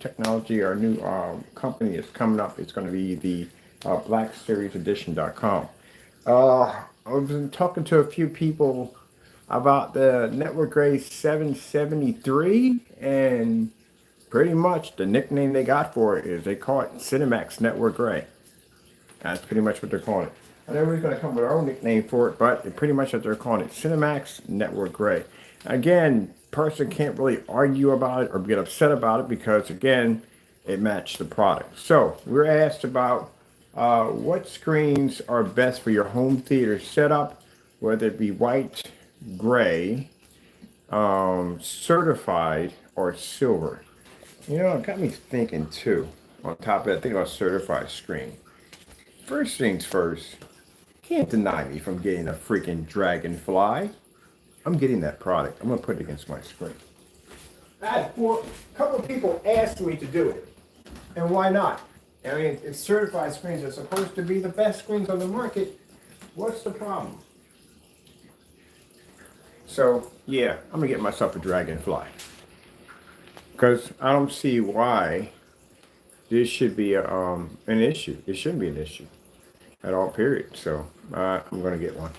technology, our new company is coming up. It's going to be the blackseriesedition.com. I've been talking to a few people about the Network Gray 773, and pretty much the nickname they got for it is they call it Cinemax Network Gray. That's pretty much what they're calling it. I know we're going to come with our own nickname for it, but pretty much what they're calling it, Cinemax Network Gray. Again, person can't really argue about it or get upset about it because, again, it matched the product. So we're asked about what screens are best for your home theater setup, whether it be white, gray, certified, or silver. You know, it got me thinking too. On top of that, think about certified screen. First things first, can't deny me from getting a freaking Dragonfly. I'm getting that product. I'm gonna put it against my screen. A couple of people asked me to do it, and why not? I mean, it's certified screens are supposed to be the best screens on the market. What's the problem? So yeah, I'm gonna get myself a Dragonfly because I don't see why this should be an issue. It shouldn't be an issue at all, period. So I'm gonna get one.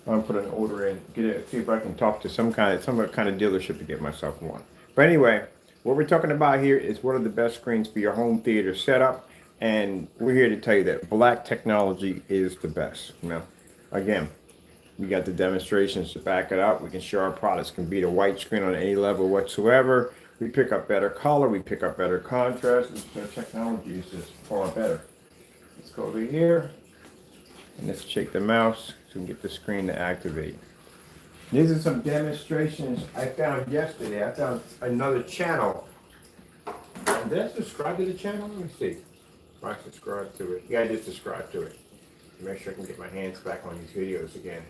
I'm gonna put an order in, get it, see if I can talk to some kind of dealership to get myself one. But anyway, what we're talking about here is one of the best screens for your home theater setup, and we're here to tell you that Black technology is the best. Now, again, we got the demonstrations to back it up. We can show our products can beat a white screen on any level whatsoever. We pick up better color, we pick up better contrast, and the technology is just far better. Let's go over here, and let's shake the mouse so we can get the screen to activate. These are some demonstrations I found yesterday. I found another channel. Did I subscribe to the channel? Let me see. If I subscribe to it. Yeah, I did subscribe to it. Make sure I can get my hands back on these videos again.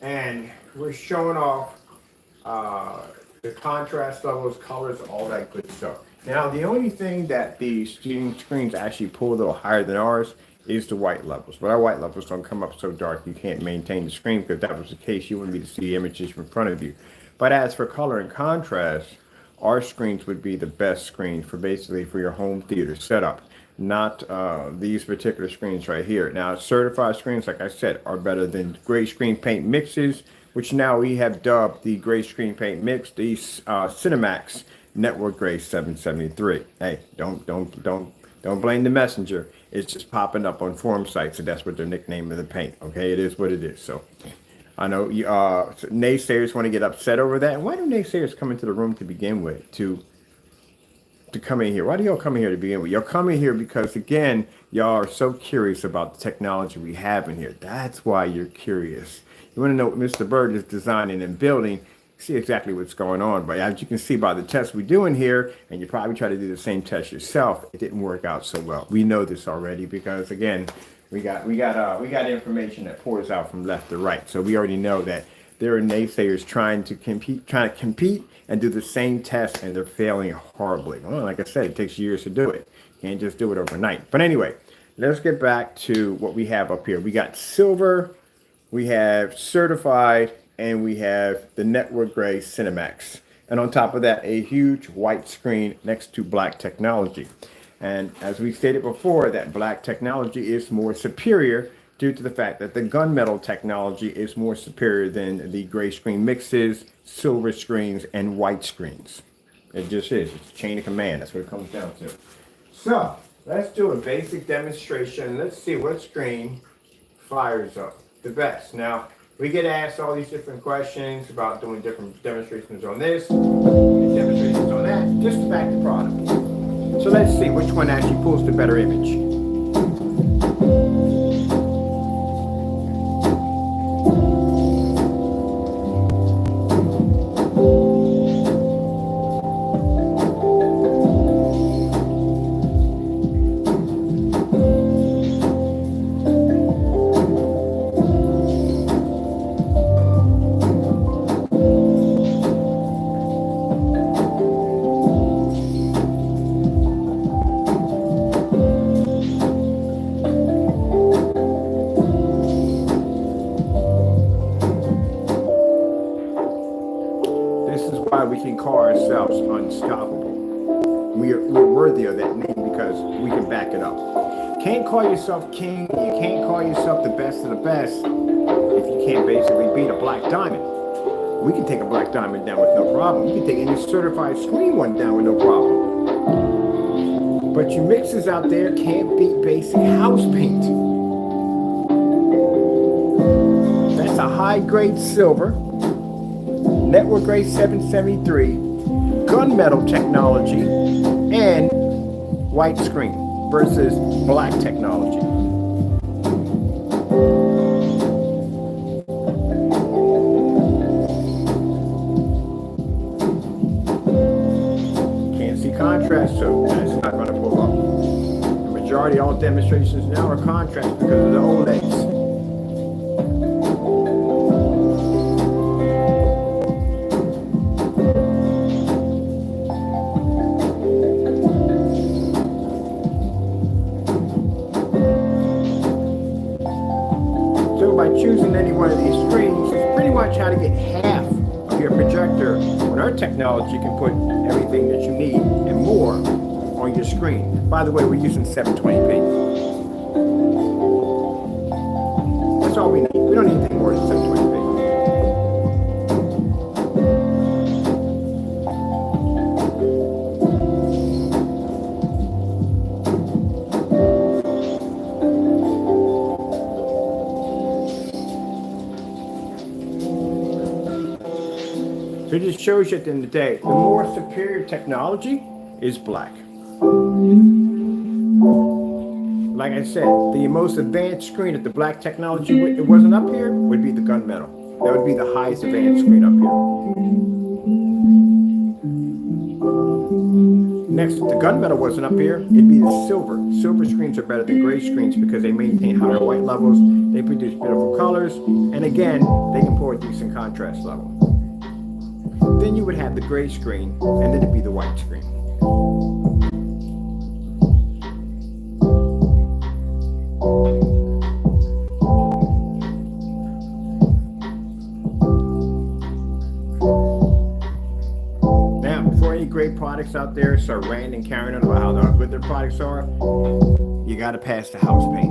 And we're showing off the contrast levels, colors, all that good stuff. Now, the only thing that the screens actually pull a little higher than ours is the white levels. But our white levels don't come up so dark you can't maintain the screen, because if that was the case, you wouldn't be able to see images in front of you. But as for color and contrast, our screens would be the best screen for basically for your home theater setup, not these particular screens right here. Now, certified screens, like I said, are better than gray screen paint mixes, which now we have dubbed the gray screen paint mix, the Cinemax Network Gray 773. Hey, don't blame the messenger. It's just popping up on forum sites, and that's what they're nicknaming the paint. Okay, it is what it is. So I know naysayers want to get upset over that. And why do naysayers come into the room to begin with? To come in here? Why do y'all come in here to begin with? Y'all come in here because, again, y'all are so curious about the technology we have in here. That's why you're curious. You want to know what Mr. Bird is designing and building, see exactly what's going on. But as you can see by the tests we do in here, and you probably try to do the same test yourself, it didn't work out so well. We know this already because, again, we got information that pours out from left to right. So we already know that there are naysayers trying to compete and do the same test, and they're failing horribly. Well, like I said, it takes years to do it. You can't just do it overnight. But anyway, let's get back to what we have up here. We got silver, we have certified, and we have the Network Gray Cinemax. And on top of that, a huge white screen next to black technology. And as we stated before, that black technology is more superior due to the fact that the gunmetal technology is more superior than the gray screen mixes, silver screens, and white screens. It just is. It's a chain of command. That's what it comes down to. So let's do a basic demonstration. Let's see what screen fires up the best. Now, we get asked all these different questions about doing different demonstrations on this, and demonstrations on that, just to back the product. So let's see which one actually pulls the better image. we're worthy of that name because we can back it up. Can't call yourself king, you can't call yourself the best of the best if you can't basically beat a black diamond. We can take a black diamond down with no problem. We can take any certified screen one down with no problem. But you mixers out there can't beat basic house paint. That's a high-grade silver, network grade 773, gunmetal technology, and white screen versus black technology. Can't see contrast, so that's not going to pull up. The majority of all demonstrations now are contrast because of the OLEDs. Choosing any one of these screens is pretty much how to get half of your projector when our technology can put everything that you need and more on your screen. By the way, we're using 720p. That's all we need. We don't need anything more than 720p. So it just shows you at the end of the day, the more superior technology is black. Like I said, the most advanced screen if the black technology it wasn't up here would be the gunmetal. That would be the highest advanced screen up here. Next, if the gunmetal wasn't up here, it'd be the silver. Silver screens are better than gray screens because they maintain higher white levels, they produce beautiful colors, and again, they can pour a decent contrast level. Then you would have the gray screen, and then it'd be the white screen. Now, before any great products out there start ranting and carrying on about how good their products are, you got to pass the house paint.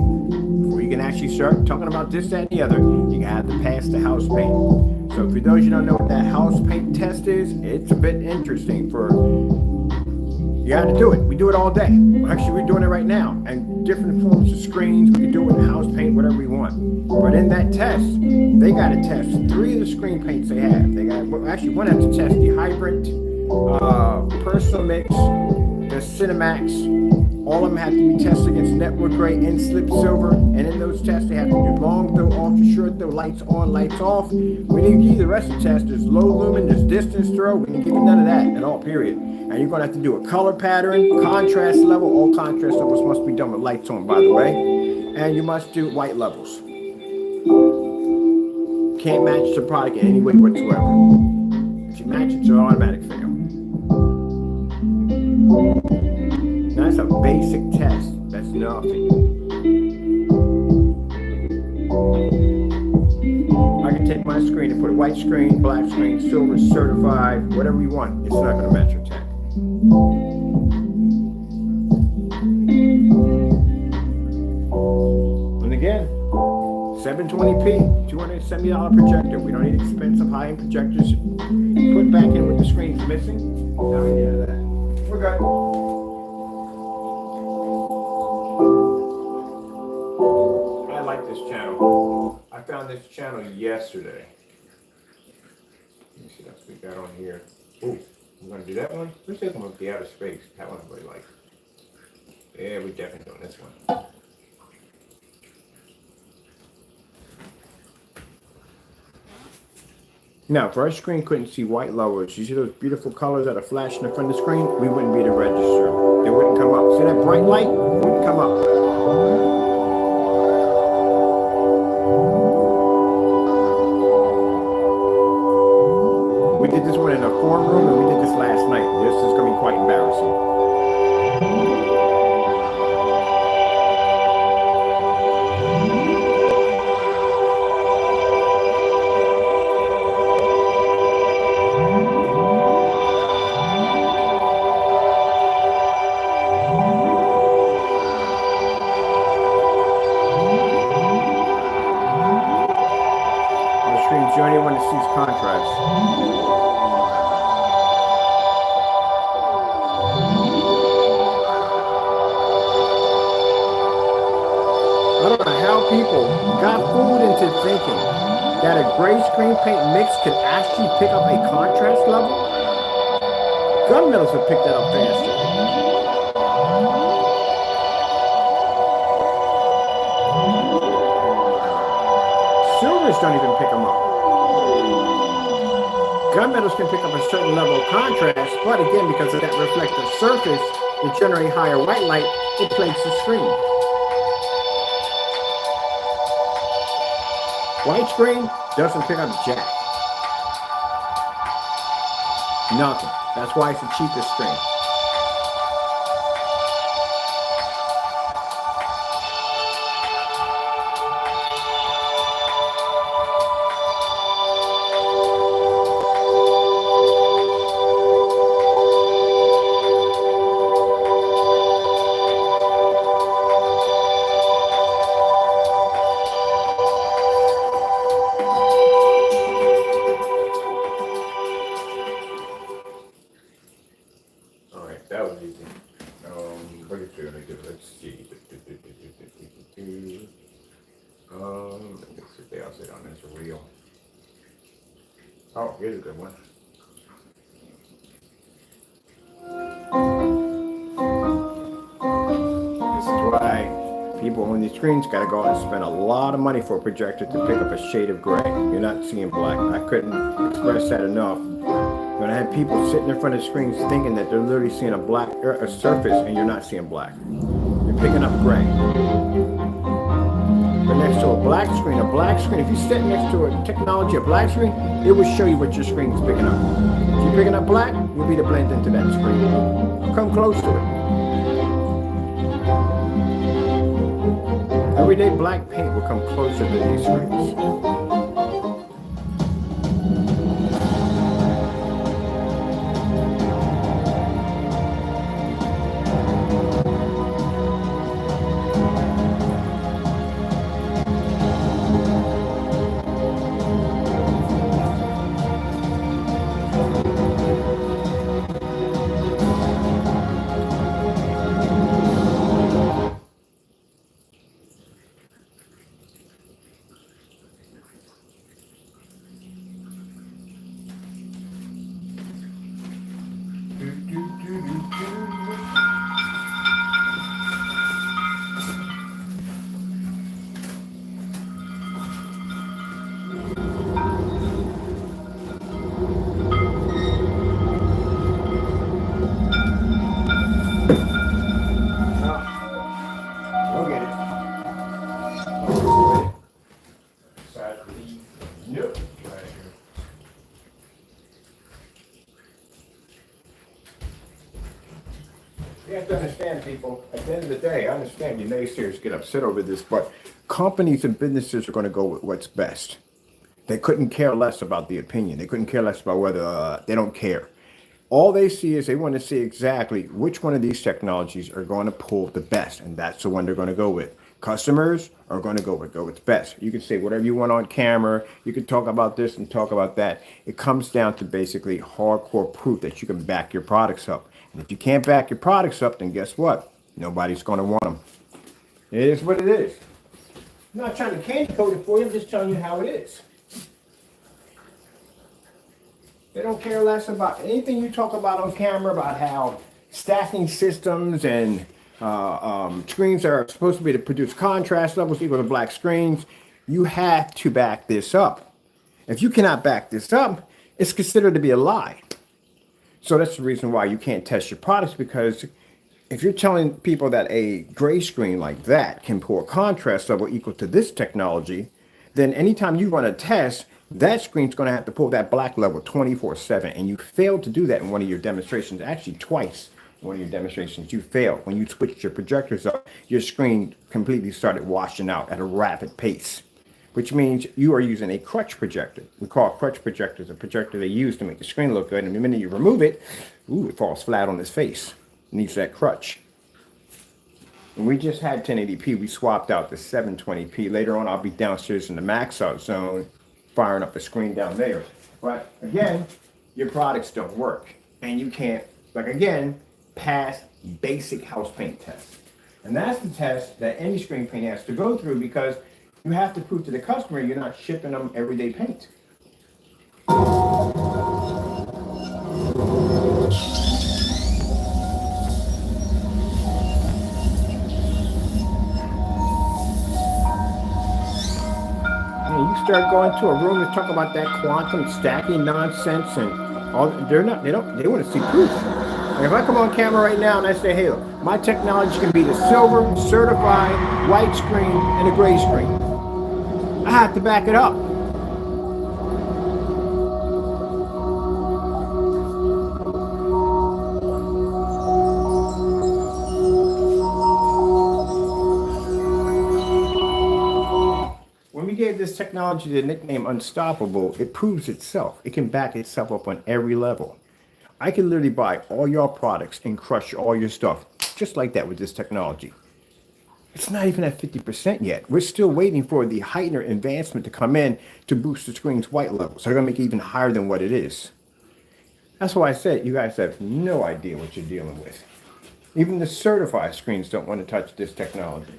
Before you can actually start talking about this, that, and the other, you got to pass the house paint. So for those you don't know what that house paint test is, it's a bit interesting. You got to do it. We do it all day. Actually, we're doing it right now. And different forms of screens, we can do it in house paint, whatever we want. But in that test, they got to test 3 of the screen paints they have. They got actually one has to test the Hybrid, Personal Mix, the Cinemax. All of them have to be tested against network grade and slip silver. And in those tests, they have to do long throw, ultra short throw, lights on, lights off. We didn't give you the rest of the test. There's low lumen, there's distance throw. We didn't give you none of that at all, period. And you're going to have to do a color pattern, contrast level. All contrast levels must be done with lights on, by the way. And you must do white levels. Can't match the product in any way whatsoever. If you match it, it's an automatic fail. That's a basic test. That's nothing. I can take my screen and put a white screen, black screen, silver, certified, whatever you want. It's not going to match your tech. And again, 720p, $270 projector. We don't need expensive high-end projectors. Put back in with the screen's missing. Now we need that. We're good. This channel. I found this channel yesterday. Let me see what else we got on here. Oh, I'm going to do that one. Let's take one with the outer space. That one I really like. Yeah, we're definitely doing this one. Now, if our screen couldn't see white levels, you see those beautiful colors that are flashing in front of the screen, we wouldn't be able to register. They wouldn't come up. See that bright light? It wouldn't come up. We did this one in a forum room, and we did this last night. This is going to be quite embarrassing. sees contrast. I don't know how people got fooled into thinking that a gray screen paint mix can actually pick up a contrast level. Gunmetals have picked that up faster. Silvers don't even pick them up. Gunmetals can pick up a certain level of contrast, but again, because of that reflective surface, to generate higher white light, it plates the screen. White screen doesn't pick up jack. Nothing. That's why it's the cheapest screen. That was easy. What is it gonna do? Let's see. Let's see if they all sit on this reel. Oh, here's a good one. This is why people on these screens got to go out and spend a lot of money for a projector to pick up a shade of gray. You're not seeing black. I couldn't express that enough. When I had people sitting in front of screens thinking that they're literally seeing a surface and you're not seeing black. You're picking up gray. But next to a black screen, if you sit next to a technology, a black screen, it will show you what your screen is picking up. If you're picking up black, you'll be to blend into that screen. Come close to it. Everyday black paint will come closer to these screens. You have to understand, people, at the end of the day, I understand you naysayers get upset over this, but companies and businesses are going to go with what's best. They couldn't care less about the opinion. They couldn't care less about whether they don't care. All they see is they want to see exactly which one of these technologies are going to pull the best, and that's the one they're going to go with. Customers are going to go with what's best. You can say whatever you want on camera. You can talk about this and talk about that. It comes down to basically hardcore proof that you can back your products up. And if you can't back your products up, then guess what? Nobody's going to want them. It is what it is. I'm not trying to candy coat it for you. I'm just telling you how it is. They don't care less about anything you talk about on camera about how stacking systems and screens are supposed to be to produce contrast levels equal to black screens. You have to back this up. If you cannot back this up, it's considered to be a lie. So that's the reason why you can't test your products, because if you're telling people that a gray screen like that can pull a contrast level equal to this technology, then anytime you run a test, that screen's going to have to pull that black level 24/7. And you failed to do that in one of your demonstrations, actually twice. In one of your demonstrations, you failed. When you switched your projectors up, your screen completely started washing out at a rapid pace, which means you are using a crutch projector. We call crutch projectors a projector they use to make the screen look good. And the minute you remove it, it falls flat on its face. It needs that crutch. And we just had 1080p. We swapped out the 720p. Later on, I'll be downstairs in the max out zone firing up a screen down there. But again, your products don't work. And you can't, like again, pass basic house paint tests. And that's the test that any screen paint has to go through because you have to prove to the customer you're not shipping them everyday paint. You start going to a room and talk about that quantum stacking nonsense and all, they want to see proof. Like if I come on camera right now and I say, hey, look, my technology can be the silver, certified, white screen, and a gray screen. I have to back it up. When we gave this technology the nickname Unstoppable, it proves itself. It can back itself up on every level. I can literally buy all your products and crush all your stuff just like that with this technology. It's not even at 50% yet. We're still waiting for the heightener advancement to come in to boost the screen's white level. So they're going to make it even higher than what it is. That's why I said you guys have no idea what you're dealing with. Even the certified screens don't want to touch this technology.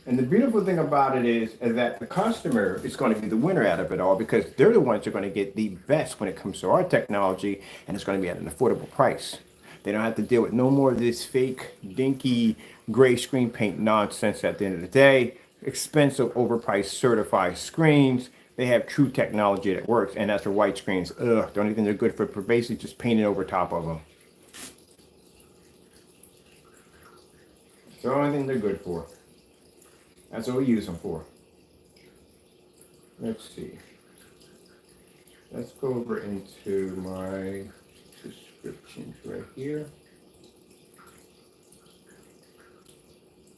And the beautiful thing about it is that the customer is going to be the winner out of it all because they're the ones who are going to get the best when it comes to our technology, and it's going to be at an affordable price. They don't have to deal with no more of this fake, dinky, gray screen paint nonsense at the end of the day. Expensive, overpriced, certified screens. They have true technology that works, and that's for white screens. Ugh, the only thing they're good for basically just painting over top of them. It's the only thing they're good for. That's what we use them for. Let's see. Let's go over into my descriptions right here.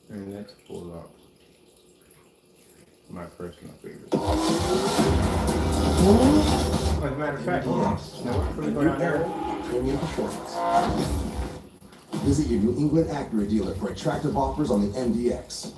And let's pull up my personal favorite. As a matter of fact, we're going down there. Visit your New England Acura dealer for attractive offers on the MDX.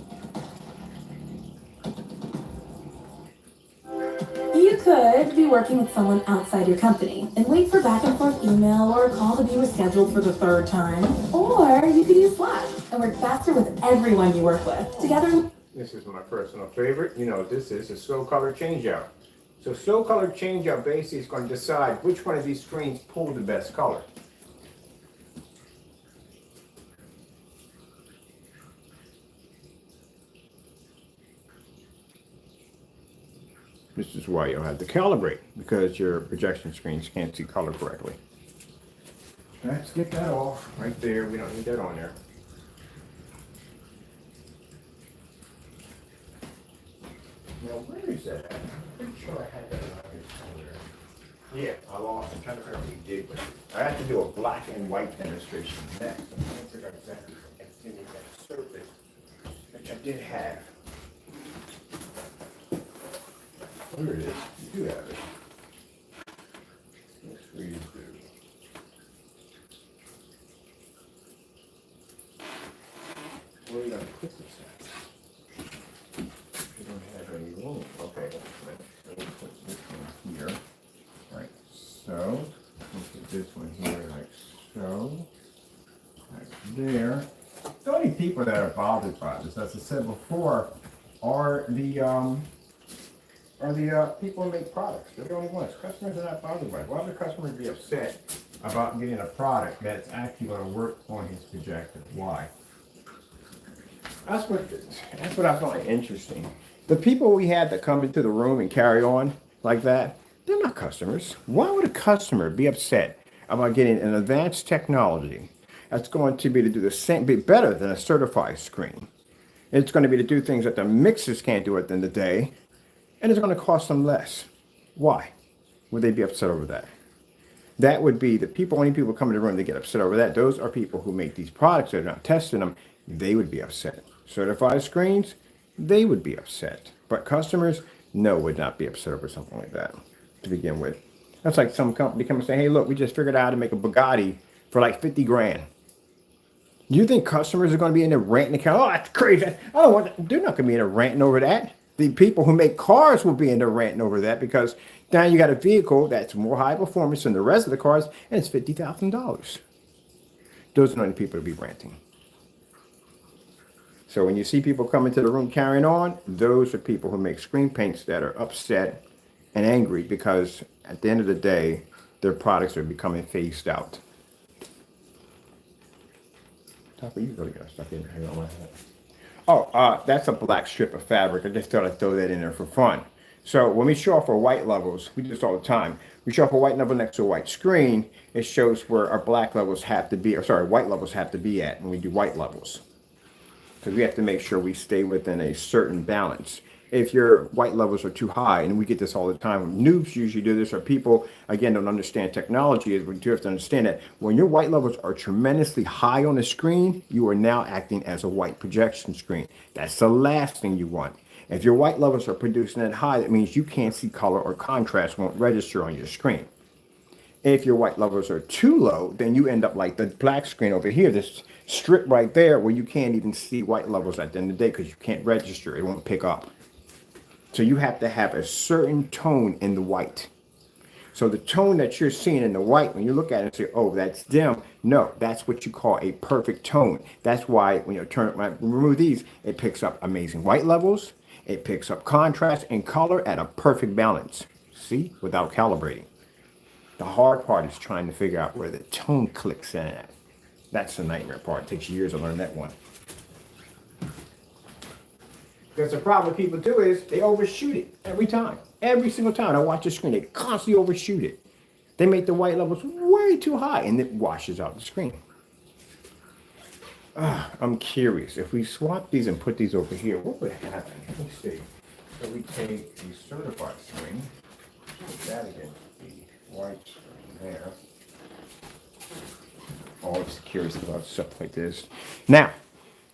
You could be working with someone outside your company and wait for back and forth email or a call to be rescheduled for the third time. Or you could use Slack and work faster with everyone you work with. Together. This is my personal favorite. You know, this is a slow color changeout. So slow color changeout basically is going to decide which one of these screens pull the best color. This is why you'll have to calibrate, because your projection screens can't see color correctly. Let's get that off right there. We don't need that on there. Now, where is that? I'm pretty sure I had that on here somewhere. Yeah, I lost. I'm trying to figure out what we did with it. I have to do a black and white demonstration next. I'm trying to figure out exactly what I did with that surface, which I did have. Here it is. You do have it. Yes, we do. Where are you going to put this at? We don't have any room. Okay, let me put this one here. Right, so. We'll put this one here like so. Like there. The only people that are bothered by this, as I said before, are the people who make products. They're the only ones. Customers are not bothered by it. Why would the customer be upset about getting a product that's actually going to work on his projector? Why? That's what I find interesting. The people we had that come into the room and carry on like that, they're not customers. Why would a customer be upset about getting an advanced technology that's going to be to do the same, be better than a certified screen? It's going to be to do things that the mixers can't do at the end of the day. And it's going to cost them less. Why would they be upset over that? That would be the people, only people come in the room that get upset over that. Those are people who make these products. They're not testing them. They would be upset. Certified screens, they would be upset. But customers, no, would not be upset over something like that to begin with. That's like some company come and say, hey, look, we just figured out how to make a Bugatti for like 50 grand. Do you think customers are going to be in there ranting? Oh, that's crazy. I don't want that. They're not going to be in there ranting over that. The people who make cars will be in there ranting over that because now you got a vehicle that's more high performance than the rest of the cars, and it's $50,000. Those are not the people to be ranting. So when you see people come into the room carrying on, those are people who make screen paints that are upset and angry because at the end of the day, their products are becoming phased out. Topper, you really got stuck in here on my head. Oh, that's a black strip of fabric. I just thought I'd throw that in there for fun. So when we show off our white levels, we do this all the time. We show off a white level next to a white screen. It shows where our black levels have to be, or sorry, white levels have to be at when we do white levels. Because we have to make sure we stay within a certain balance. If your white levels are too high, and we get this all the time, noobs usually do this, or people, again, don't understand technology, is we do have to understand that when your white levels are tremendously high on the screen, you are now acting as a white projection screen. That's the last thing you want. If your white levels are producing that high, that means you can't see color or contrast won't register on your screen. If your white levels are too low, then you end up like the black screen over here, this strip right there where you can't even see white levels at the end of the day because you can't register. It won't pick up. So you have to have a certain tone in the white. So the tone that you're seeing in the white, when you look at it and say, oh, that's dim. No, that's what you call a perfect tone. That's why when you remove these, it picks up amazing white levels. It picks up contrast and color at a perfect balance. See, without calibrating. The hard part is trying to figure out where the tone clicks in at. That's the nightmare part. It takes years to learn that one. Because the problem people do is they overshoot it every time. Every single time I watch the screen, they constantly overshoot it. They make the white levels way too high and it washes out the screen. I'm curious. If we swap these and put these over here, what would happen? Let me see. So we take the certified screen, put that against the white screen there. Always curious about stuff like this. Now,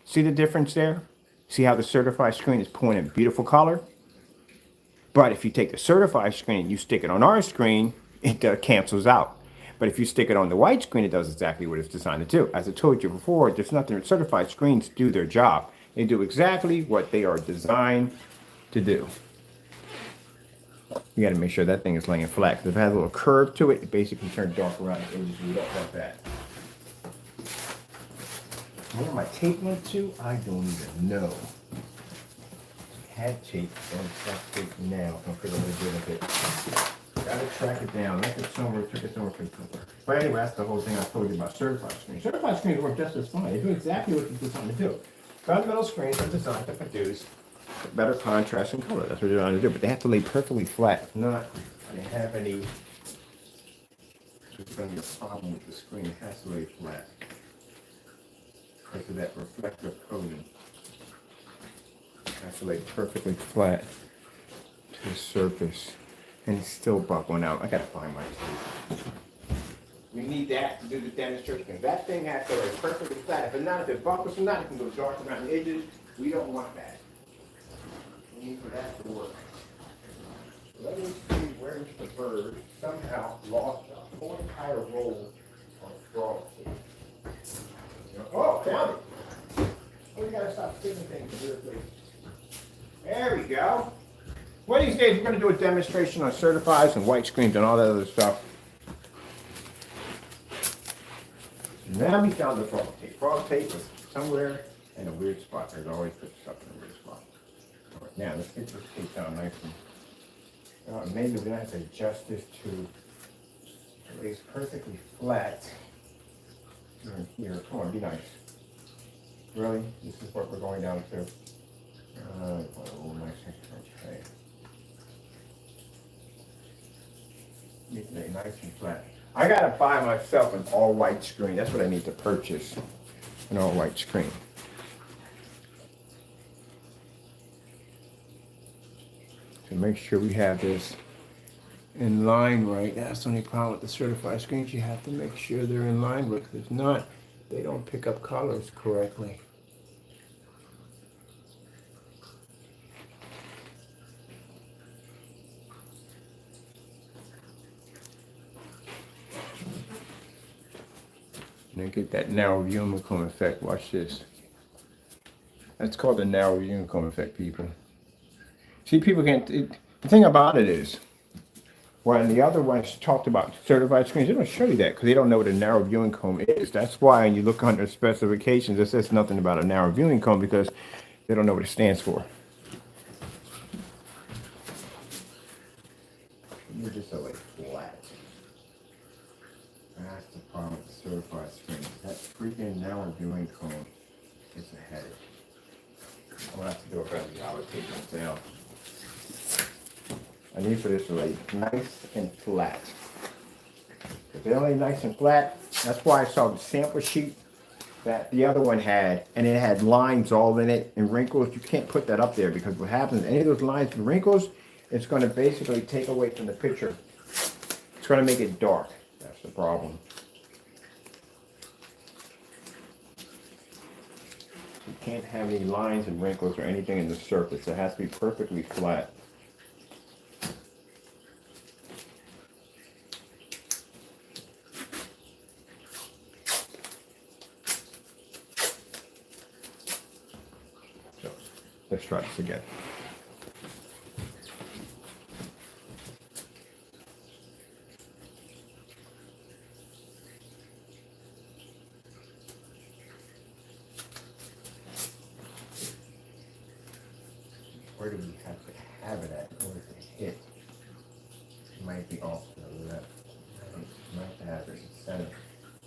see the difference there? See how the certified screen is pulling in beautiful color? But if you take the certified screen and you stick it on our screen, it cancels out. But if you stick it on the white screen, it does exactly what it's designed to do. As I told you before, there's nothing, certified screens do their job. They do exactly what they are designed to do. You got to make sure that thing is laying flat. Because if it has a little curve to it, it basically turns dark around the edges. We don't want that. Where my tape went to, I don't even know. Had tape, and it's tape now. I'm figure what to do with it. Gotta track it down. Left it somewhere, took it somewhere. But anyway, that's the whole thing I told you about certified screens. Certified screens work just as fine. They do exactly what they're designed to do. Fundamental screens are designed to produce better contrast and color. That's what they're designed to do. But they have to lay perfectly flat. If not, they have any. There's going to be a problem with the screen. It has to lay flat because of that reflective coating. It has to lay perfectly flat to the surface. And it's still buckling out. I gotta find my tape. We need that to do the demonstration. That thing has to lay perfectly flat. If it buckles or not, it can go dark around the edges. We don't want that. We need for that to work. Let me see where Mr. Bird somehow lost a whole entire roll of straw tape. Oh, found it. We gotta stop sticking things in weird places. There we go. One of these days, we're going to do a demonstration on certifieds and white screens and all that other stuff. Now we found the frog tape. Frog tape was somewhere in a weird spot. There's always put stuff in a weird spot. All right, now let's get this tape down nice and maybe we're going to have to adjust this to at least perfectly flat. Here, come on, be nice. Really? This is what we're going down to. Oh, nice. Okay. Make it nice and flat. I gotta buy myself an all white screen. That's what I need to purchase. An all white screen. To make sure we have this in line right. That's the only problem with the certified screens. You have to make sure they're in line with it. If not, they don't pick up colors correctly. Now get that narrow unicorn effect. Watch this. That's called the narrow unicorn effect, people. See, people can't. The thing about it is, when the other ones talked about certified screens, they don't show you that because they don't know what a narrow viewing cone is. That's why when you look under specifications, it says nothing about a narrow viewing cone because they don't know what it stands for. You're just so like flat. That's the problem with the certified screens. That freaking narrow viewing cone is a headache. I'm gonna have to do a better job of taking it down. I need for this to lay nice and flat. If they don't lay nice and flat, that's why I saw the sample sheet that the other one had, and it had lines all in it and wrinkles. You can't put that up there because what happens, any of those lines and wrinkles, it's going to basically take away from the picture. It's going to make it dark. That's the problem. You can't have any lines and wrinkles or anything in the surface. It has to be perfectly flat. So let's try this again. Where do we have to have it at in order to hit? It might be off to the left. It might have it in the center.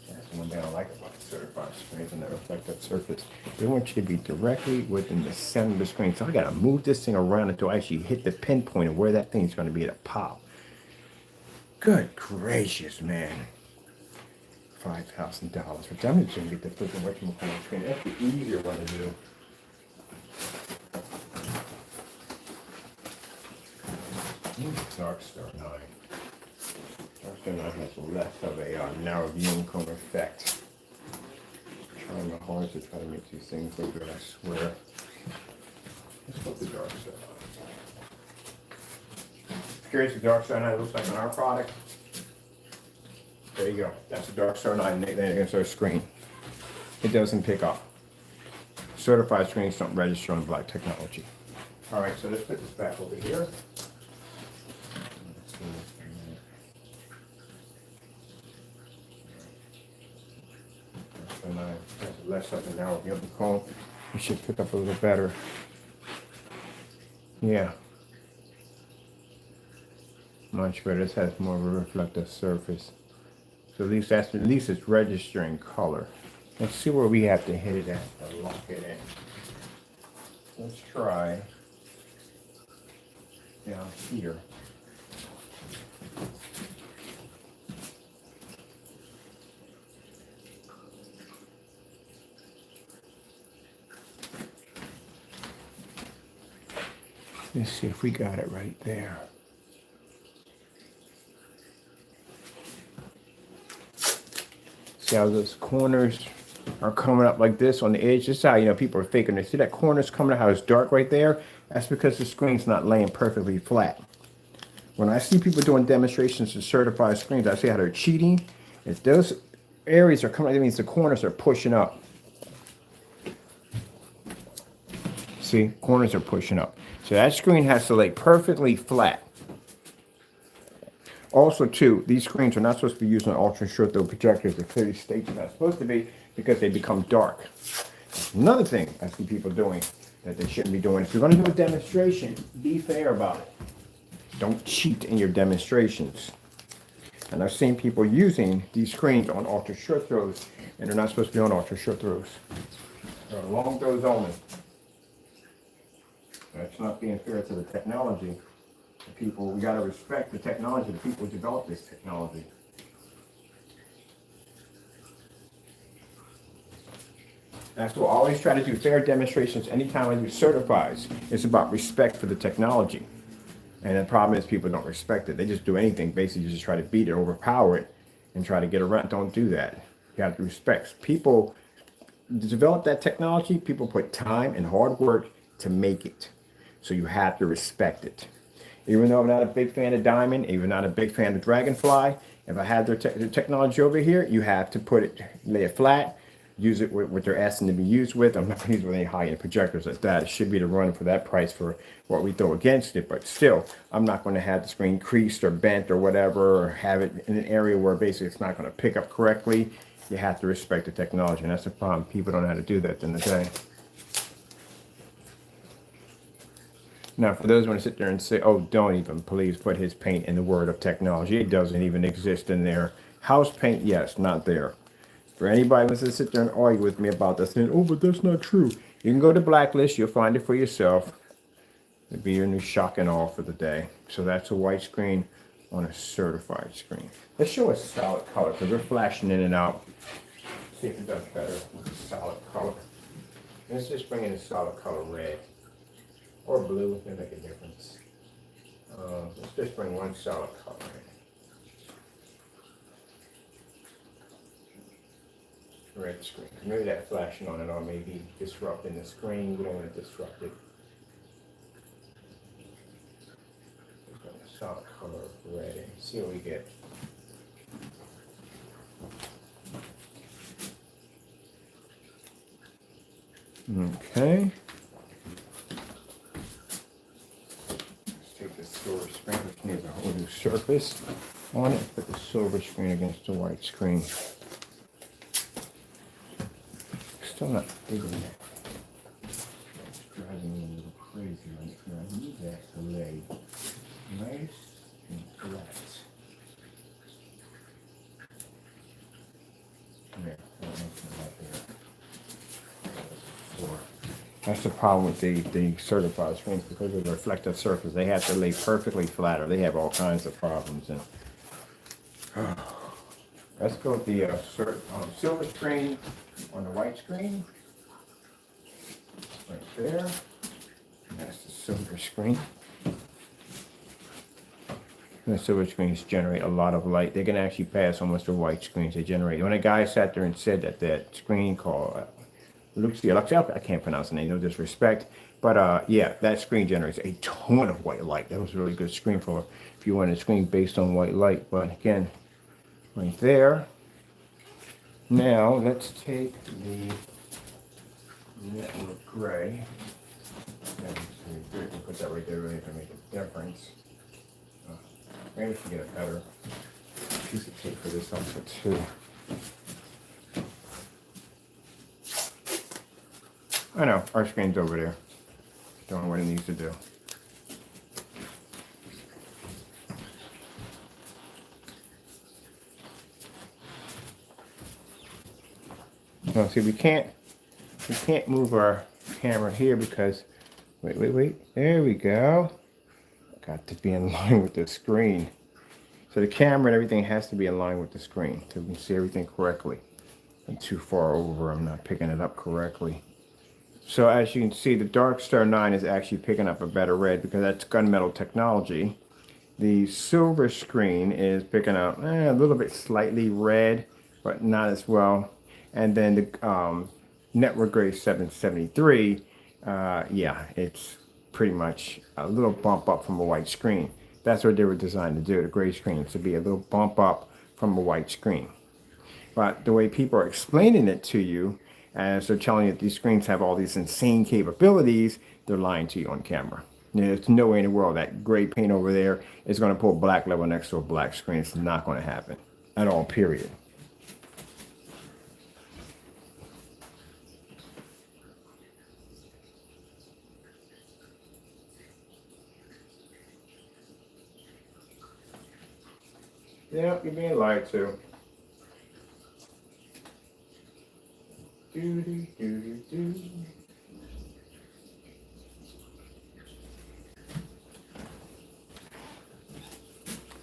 That's the one thing I like about the certified screens and the reflective surface. They want you to be directly within the center of the screen. So I gotta move this thing around until I actually hit the pinpoint of where that thing's gonna be at a pop. Good gracious, man. $5,000 for them. I'm just gonna get the flipping whatchamacallit screen. That's the easier one to do. Dark Star 9. Dark Star 9 has less of a narrow viewing cone effect. I'm trying my hardest to try to make these things look good, I swear. Let's put the Dark Star 9. Curious what Dark Star 9 looks like on our product. There you go. That's the Dark Star 9 against our screen. It doesn't pick up. Certified screens don't register on Black technology. Alright, so let's put this back over here. Less up and down with the other cone. You should pick up a little better. Yeah. Much better. This has more of a reflective surface. So at least it's registering color. Let's see where we have to hit it at to lock it in. Let's try down here. Let's see if we got it right there. See how those corners are coming up like this on the edge? This is how, people are faking it. See that corner's coming up, how it's dark right there? That's because the screen's not laying perfectly flat. When I see people doing demonstrations of certified screens, I see how they're cheating. If those areas are coming, that means the corners are pushing up. See, corners are pushing up. So that screen has to lay perfectly flat. Also, too, these screens are not supposed to be used on ultra short throw projectors. They clearly state they're not supposed to be because they become dark. Another thing I see people doing that they shouldn't be doing. If you're going to do a demonstration, be fair about it. Don't cheat in your demonstrations. And I've seen people using these screens on ultra short throws, and they're not supposed to be on ultra short throws. They're on long throws only. That's not being fair to the technology. The people, we got to respect the technology, the people who developed this technology. That's why I always try to do fair demonstrations anytime I do certifies. It's about respect for the technology. And the problem is people don't respect it. They just do anything, basically just try to beat it, overpower it, and try to get around. Don't do that. You have to respect. People develop that technology, people put time and hard work to make it. So you have to respect it. Even though I'm not a big fan of Diamond, even not a big fan of Dragonfly, if I have their technology over here, you have to lay it flat, use it with what they're asking to be used with. I'm not going to use it with any high-end projectors like that. It should be the run for that price for what we throw against it. But still, I'm not going to have the screen creased or bent or whatever, or have it in an area where basically it's not going to pick up correctly. You have to respect the technology, and that's the problem. People don't know how to do that at the end of the day. Now, for those who want to sit there and say, oh, don't even please put his paint in the word of technology. It doesn't even exist in there. House paint, yes, not there. For anybody who wants to sit there and argue with me about this, saying, oh, but that's not true. You can go to Blacklist. You'll find it for yourself. It'll be your new shock and awe for the day. So that's a white screen on a certified screen. Let's show a solid color because we're flashing in and out. See if it does better with a solid color. Let's just bring in a solid color red. Or blue, they make a difference. Let's just bring one solid color in. Red screen. Maybe that flashing on and on may be disrupting the screen. We don't want to disrupt it. Just bring a solid color of red in. See what we get. Okay. Silver screen, which needs a whole new surface on it. Put the silver screen against the white screen. Still not big enough. It's driving me a little crazy right here. I need that to lay nice and flat. There, that makes it right there. That's the problem with the certified screens because of the reflective surface. They have to lay perfectly flat or they have all kinds of problems. And let's go with the silver screen on the white screen. Right there. And that's the silver screen. And the silver screens generate a lot of light. They can actually pass almost the white screens they generate. When a guy sat there and said that screen called Luxia, I can't pronounce the name, no disrespect. But yeah, that screen generates a ton of white light. That was a really good screen for if you want a screen based on white light. But again, right there. Now let's take the network gray. And put that right there really to make a difference. Maybe we can get a better piece of tape for this also too. I know, our screen's over there. Don't know what it needs to do. No, see, we can't move our camera here because, wait, there we go. Got to be in line with the screen. So the camera and everything has to be in line with the screen so we can see everything correctly. I'm too far over, I'm not picking it up correctly. So as you can see, the Dark Star 9 is actually picking up a better red because that's gunmetal technology. The silver screen is picking up a little bit slightly red, but not as well. And then the Network Gray 773, yeah, it's pretty much a little bump up from a white screen. That's what they were designed to do, the gray screens, to be a little bump up from a white screen. But the way people are explaining it to you, as they're telling you that these screens have all these insane capabilities, they're lying to you on camera. There's no way in the world that gray paint over there is going to pull black level next to a black screen. It's not going to happen at all, period. Yeah, you're being lied to.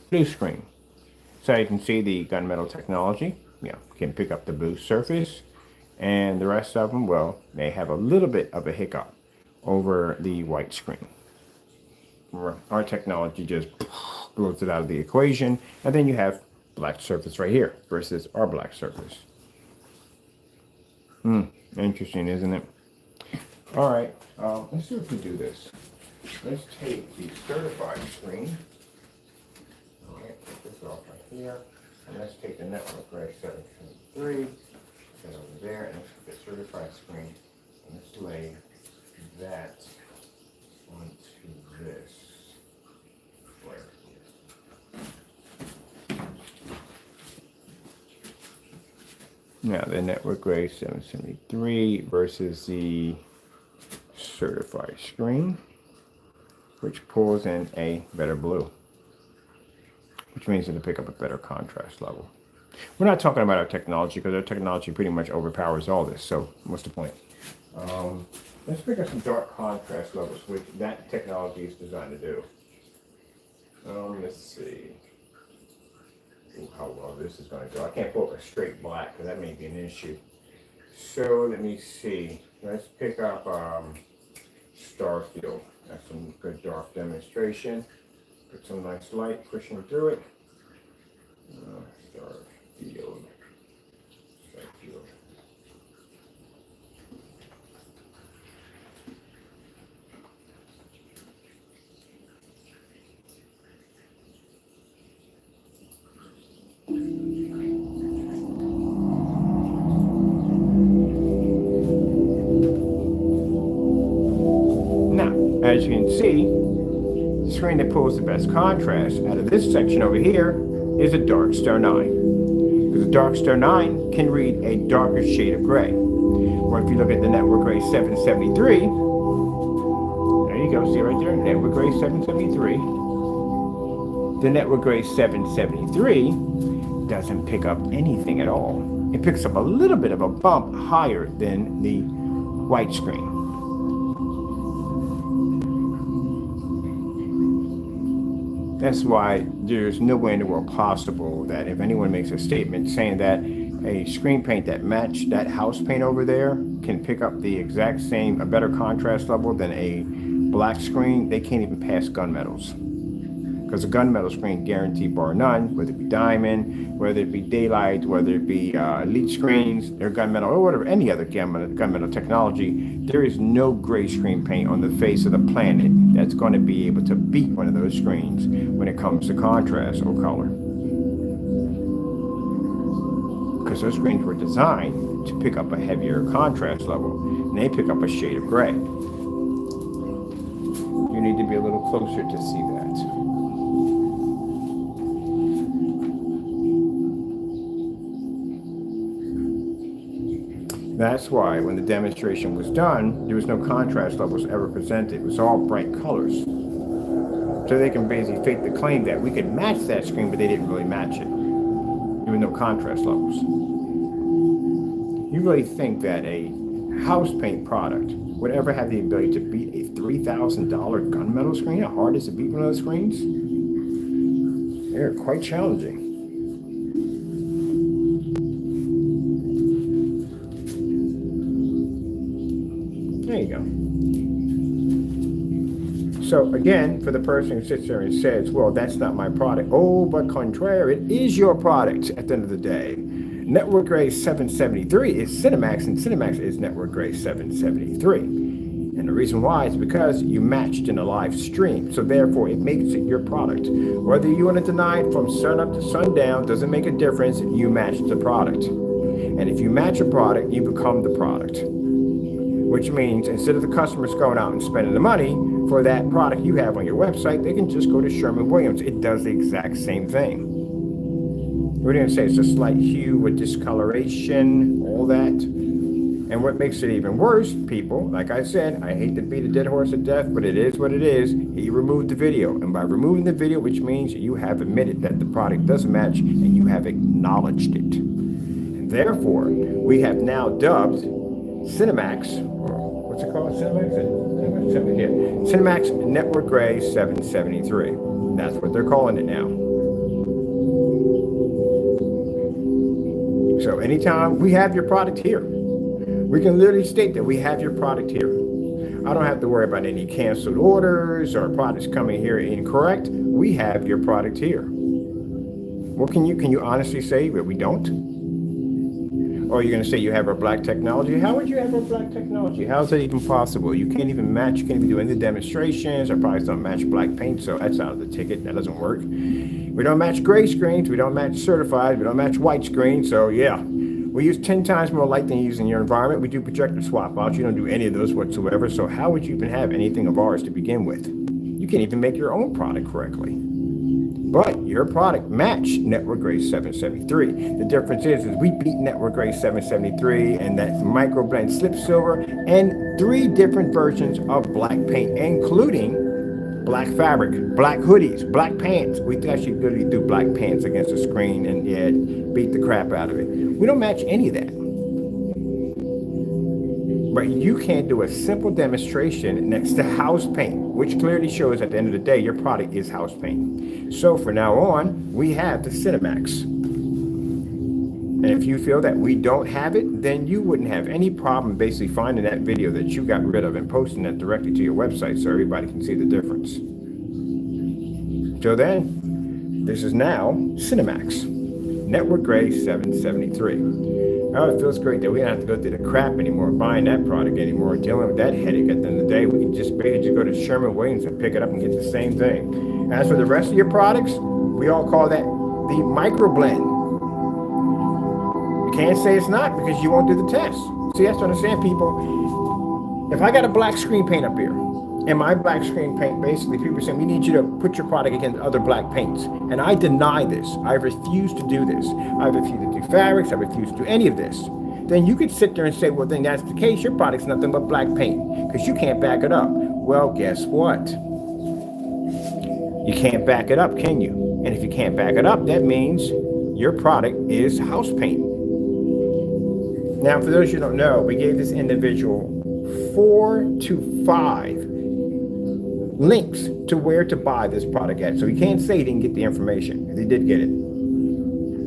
Blue screen. So you can see the gunmetal technology. Yeah, can pick up the blue surface. And the rest of them, well, they have a little bit of a hiccup over the white screen. Our technology just blows it out of the equation. And then you have black surface right here versus our black surface. Interesting, isn't it? All right, let's see if we do this. Let's take the certified screen. All right, put this off right here. And let's take the Network Gray 773. Put it over there, and let's get certified screen. And let's lay that onto this right here. Now the network grade 773 versus the certified screen, which pulls in a better blue, which means it'll pick up a better contrast level. We're not talking about our technology because our technology pretty much overpowers all this. So what's the point? Let's pick up some dark contrast levels, which that technology is designed to do. Let's see. Ooh, how well this is going to go. I can't pull up a straight black because that may be an issue. So let me see. Let's pick up Starfield. That's some good dark demonstration. Put some nice light pushing through it. Starfield. Starfield. As you can see, the screen that pulls the best contrast out of this section over here is a Dark Star 9. Because the Dark Star 9 can read a darker shade of gray. Or if you look at the Network Gray 773, there you go, see right there, Network Gray 773. The Network Gray 773 doesn't pick up anything at all. It picks up a little bit of a bump higher than the white screen. That's why there's no way in the world possible that if anyone makes a statement saying that a screen paint that matched that house paint over there can pick up the exact same, a better contrast level than a black screen, they can't even pass gunmetals. Because a gunmetal screen guaranteed bar none, whether it be diamond, whether it be daylight, whether it be elite screens, or gunmetal, or whatever, any other gunmetal technology, there is no gray screen paint on the face of the planet that's going to be able to beat one of those screens when it comes to contrast or color. Because those screens were designed to pick up a heavier contrast level, and they pick up a shade of gray. You need to be a little closer to see that. That's why when the demonstration was done, there was no contrast levels ever presented. It was all bright colors. So they can basically fake the claim that we could match that screen, but they didn't really match it. There were no contrast levels. You really think that a house paint product would ever have the ability to beat a $3,000 gunmetal screen? How hard is it to beat one of those screens? They're quite challenging. There you go. So again, for the person who sits there and says, well, that's not my product. Oh, but contraire, it is your product at the end of the day. Network Gray 773 is Cinemax, and Cinemax is Network Gray 773. And the reason why is because you matched in a live stream. So therefore, it makes it your product. Whether you want to deny it from sun up to sundown, doesn't make a difference. You match the product. And if you match a product, you become the product. Which means instead of the customers going out and spending the money for that product you have on your website, they can just go to Sherwin-Williams. It does the exact same thing. We're going to say it's a slight hue with discoloration, all that. And what makes it even worse, people, like I said, I hate to beat a dead horse to death, but it is what it is. He removed the video. And by removing the video, which means you have admitted that the product doesn't match and you have acknowledged it. And therefore, we have now dubbed Cinemax, or what's it called? Cinemax Network Gray 773. That's what they're calling it now. So anytime we have your product here, we can literally state that we have your product here. I don't have to worry about any canceled orders or products coming here incorrect. We have your product here. What can you honestly say that we don't? Or are you going to say you have our black technology? How would you have our black technology? How is that even possible? You can't even match, you can't even do any demonstrations. Our products don't match black paint, so that's out of the ticket. That doesn't work. We don't match gray screens. We don't match certified. We don't match white screens. So yeah, We use 10 times more light than you use in your environment. We do projector swap outs. You don't do any of those whatsoever. So how would you even have anything of ours to begin with? You can't even make your own product correctly. But your product matched Network Grade 773. The difference is we beat Network Grade 773 and that microblend slip silver and 3 different versions of black paint, including black fabric, black hoodies, black pants. We actually literally do black pants against the screen and beat the crap out of it. We don't match any of that. But you can't do a simple demonstration next to house paint, which clearly shows at the end of the day, your product is house paint. So for now on, we have the Cinemax. And if you feel that we don't have it, then you wouldn't have any problem basically finding that video that you got rid of and posting that directly to your website so everybody can see the difference. So then, this is now Cinemax, Network Grade 773. Oh, it feels great that we don't have to go through the crap anymore, buying that product anymore, dealing with that headache at the end of the day. We can just basically go to Sherwin-Williams and pick it up and get the same thing. As for the rest of your products, we all call that the microblend. You can't say it's not because you won't do the test. See, that's what I'm saying, people. If I got a black screen paint up here, and my black screen paint, basically, people are saying, we need you to put your product against other black paints. And I deny this. I refuse to do this. I refuse to do fabrics. I refuse to do any of this. Then you could sit there and say, well, then that's the case. Your product's nothing but black paint because you can't back it up. Well, guess what? You can't back it up, can you? And if you can't back it up, that means your product is house paint. Now, for those you don't know, we gave this individual 4 to 5 links to where to buy this product at. So he can't say he didn't get the information. If he did get it,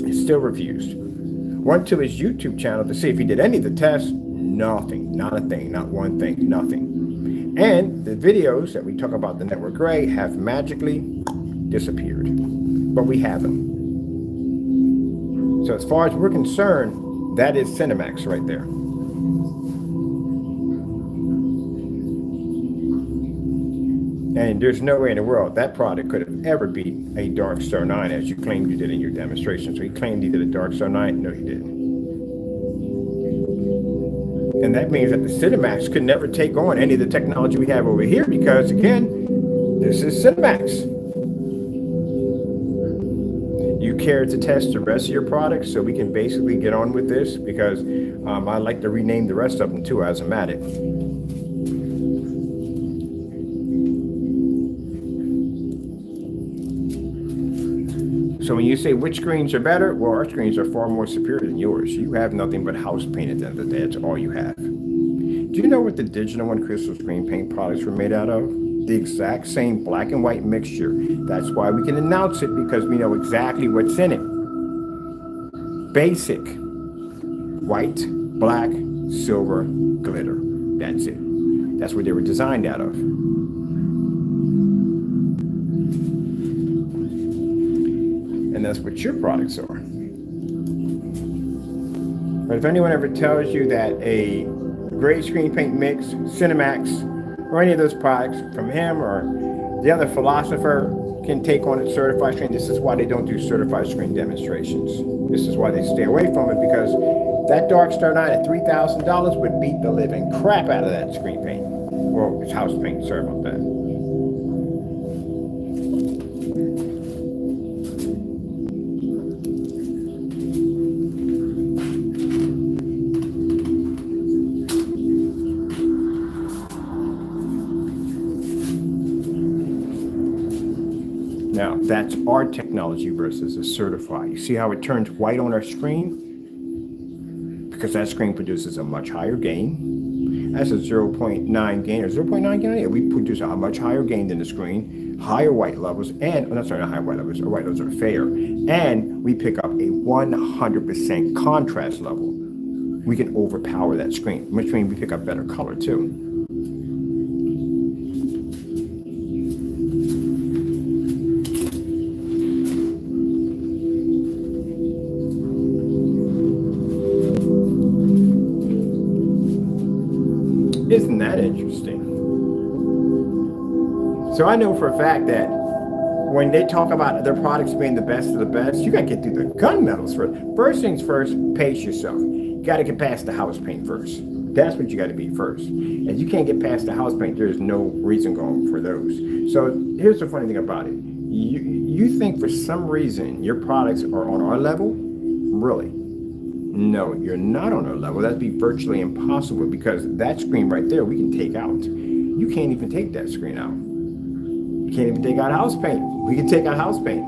he still refused. Went to his YouTube channel to see if he did any of the tests. Nothing, not a thing, not one thing, nothing. And the videos that we talk about the Network Gray have magically disappeared. But we have them. So as far as we're concerned, that is Cinemax right there. And there's no way in the world that product could have ever beat a Dark Star 9 as you claimed you did in your demonstration. So he claimed he did a Dark Star 9. No, he didn't. And that means that the Cinemax could never take on any of the technology we have over here because, again, this is Cinemax. You care to test the rest of your products so we can basically get on with this because I'd like to rename the rest of them too as I'm at it. So when you say which screens are better, well, our screens are far more superior than yours. You have nothing but house paint at the end of the day. That's all you have. Do you know what the Digital One Crystal Screen Paint products were made out of? The exact same black and white mixture. That's why we can announce it because we know exactly what's in it. Basic. White, black, silver, glitter. That's it. That's what they were designed out of. And that's what your products are. But if anyone ever tells you that a gray screen paint mix, Cinemax, or any of those products from him or the other philosopher can take on a certified screen, this is why they don't do certified screen demonstrations. This is why they stay away from it because that Dark Star 9 at $3,000 would beat the living crap out of that screen paint. Well, it's house paint, sorry about that. Now, that's our technology versus a certified. You see how it turns white on our screen? Because that screen produces a much higher gain. That's a 0.9 gain or 0.9 gain. Yeah, we produce a much higher gain than the screen, higher white levels, and, not higher white levels, our white levels are fair. And we pick up a 100% contrast level. We can overpower that screen, which means we pick up better color too. Isn't that interesting? So I know for a fact that when they talk about their products being the best of the best, you got to get through the gunmetals first. First things first, pace yourself. got to get past the house paint first. That's what you got to be first. If you can't get past the house paint, there's no reason going for those. So here's the funny thing about it. You think for some reason your products are on our level? Really? No, you're not on our level. That'd be virtually impossible because that screen right there, we can take out. You can't even take that screen out. You can't even take out house paint. We can take out house paint.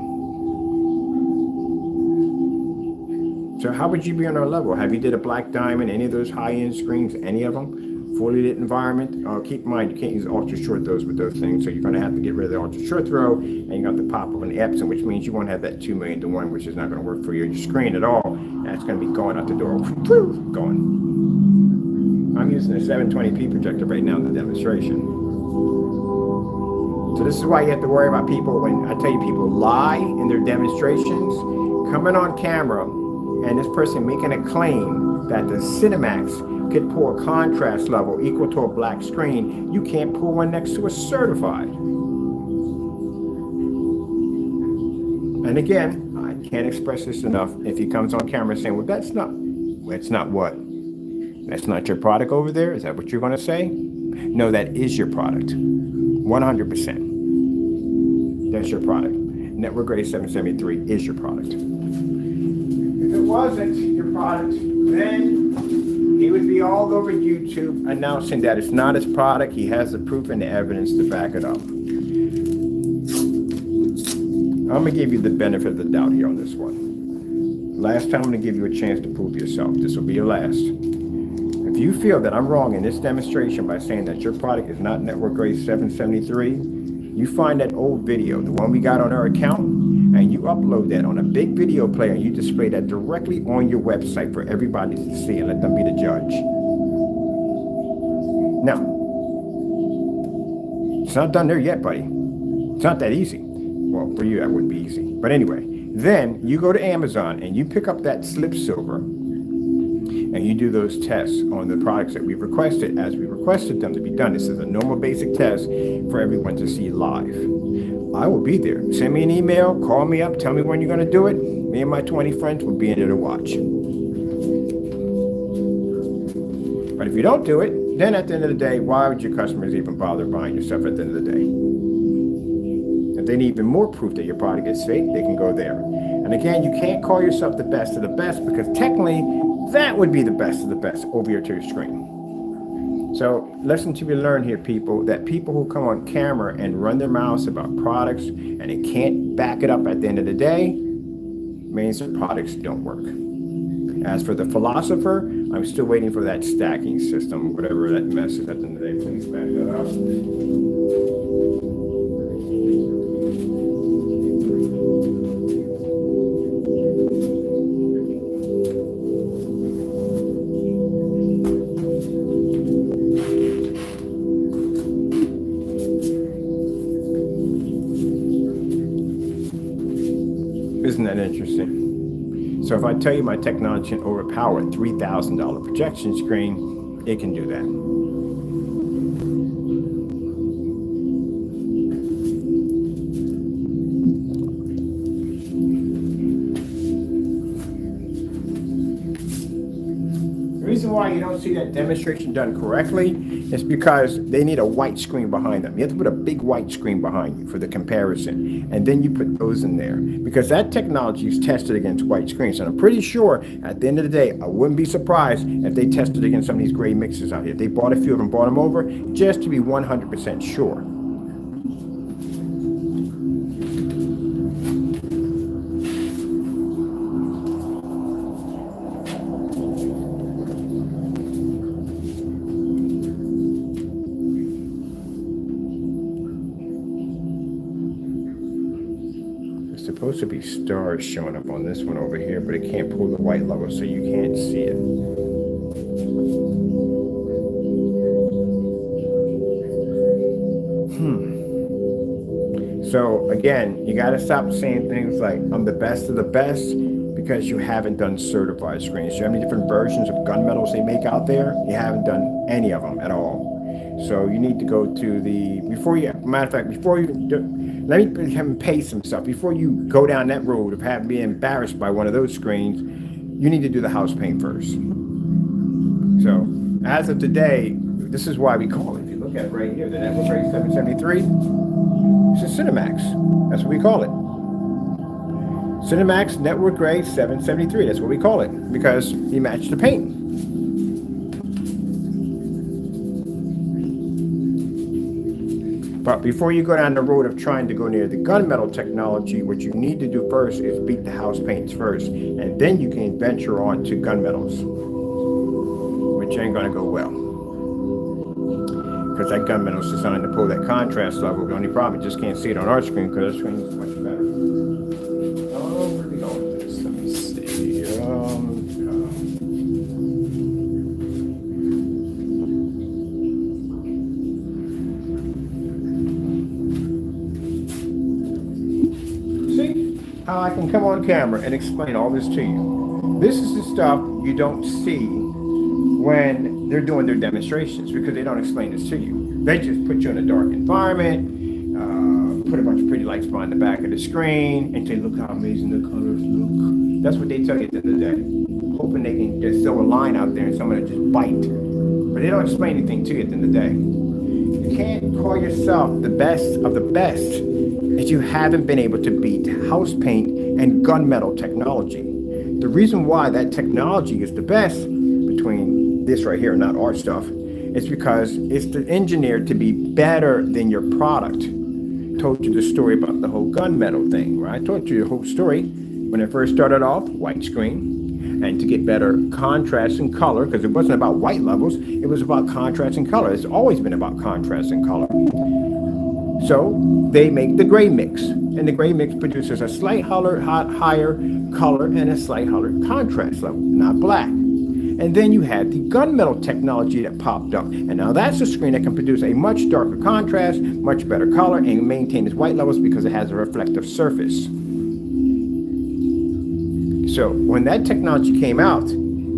So how would you be on our level? Have you did a black diamond, any of those high-end screens, any of them? Fully lit environment. Keep in mind, you can't use ultra short throws with those things. So you're going to have to get rid of the ultra short throw, and you got the pop of an Epson, which means you won't have that 2 million to 1, which is not going to work for your screen at all. That's going to be going out the door. Going. I'm using a 720p projector right now in the demonstration. So this is why you have to worry about people when I tell you people lie in their demonstrations, coming on camera, and this person making a claim that the Cinemax could pull a contrast level equal to a black screen. You can't pull one next to a certified. And again, I can't express this enough. If he comes on camera saying, well, that's not what? That's not your product over there? Is that what you're going to say? No, that is your product. 100%. That's your product. Network grade 773 is your product. If it wasn't your product, then he would be all over YouTube announcing that it's not his product. He has the proof and the evidence to back it up. I'm going to give you the benefit of the doubt here on this one. Last time, I'm going to give you a chance to prove yourself. This will be your last. If you feel that I'm wrong in this demonstration by saying that your product is not network grade 773, you find that old video, the one we got on our account, and you upload that on a big video player and you display that directly on your website for everybody to see and let them be the judge. Now, it's not done there yet, buddy. It's not that easy. Well, for you, that wouldn't be easy. But anyway, then you go to Amazon and you pick up that slip silver and you do those tests on the products that we've requested as we requested them to be done. This is a normal basic test for everyone to see live. I will be there. Send me an email, call me up, tell me when you're going to do it. Me and my 20 friends will be in there to watch. But if you don't do it, then at the end of the day, why would your customers even bother buying your stuff at the end of the day? If they need even more proof that your product is fake, they can go there. And again, you can't call yourself the best of the best because technically that would be the best of the best over your screen. So listen to me, learn here, people, that people who come on camera and run their mouths about products and they can't back it up at the end of the day means their products don't work. As for the philosopher, I'm still waiting for that stacking system, whatever that mess is at the end of the day. Please back that up. Isn't that interesting? So if I tell you my technology can overpower a $3,000 projection screen, it can do that. The reason why you don't see that demonstration done correctly is because they need a white screen behind them. You have to put a big white screen behind you for the comparison, and then you put those in there because that technology is tested against white screens. And I'm pretty sure at the end of the day, I wouldn't be surprised if they tested against some of these gray mixes out here. They bought a few of them, brought them over just to be 100% sure. Supposed to be stars showing up on this one over here, but it can't pull the white level, so you can't see it. So again, you got to stop saying things like I'm the best of the best because you haven't done certified screens. You have many different versions of gunmetals they make out there. You haven't done any of them at all. So you need to go to the, let me have him pay some stuff. Before you go down that road of being embarrassed by one of those screens, you need to do the house paint first. So as of today, this is why we call it. If you look at it right here, the network rate 773, it's a Cinemax. That's what we call it. Cinemax network grade 773. That's what we call it because you match the paint. But before you go down the road of trying to go near the gunmetal technology, what you need to do first is beat the house paints first, and then you can venture on to gunmetals, which ain't gonna go well. Because that gunmetal is designed to pull that contrast level. The only problem, you just can't see it on our screen because our screen is much better. Oh, where are we going with this? Let me see. See how I can come on camera and explain all this to you. This is the stuff you don't see when they're doing their demonstrations because they don't explain this to you. They just put you in a dark environment, put a bunch of pretty lights behind the back of the screen, and say, look how amazing the colors look. That's what they tell you at the end of the day. Hoping they can just throw a line out there and someone will just bite. But they don't explain anything to you at the end of the day. You can't call yourself the best of the best if you haven't been able to beat house paint and gunmetal technology. The reason why that technology is the best between this right here, not our stuff, is because it's engineered to be better than your product. Told you the story about the whole gunmetal thing, right? I told you the whole story when it first started off, white screen, and to get better contrast and color, because it wasn't about white levels, it was about contrast and color. It's always been about contrast and color. So they make the gray mix, and the gray mix produces a slight higher color and a slight higher contrast level, not black. And then you had the gunmetal technology that popped up. And now that's a screen that can produce a much darker contrast, much better color, and maintain its white levels because it has a reflective surface. So when that technology came out,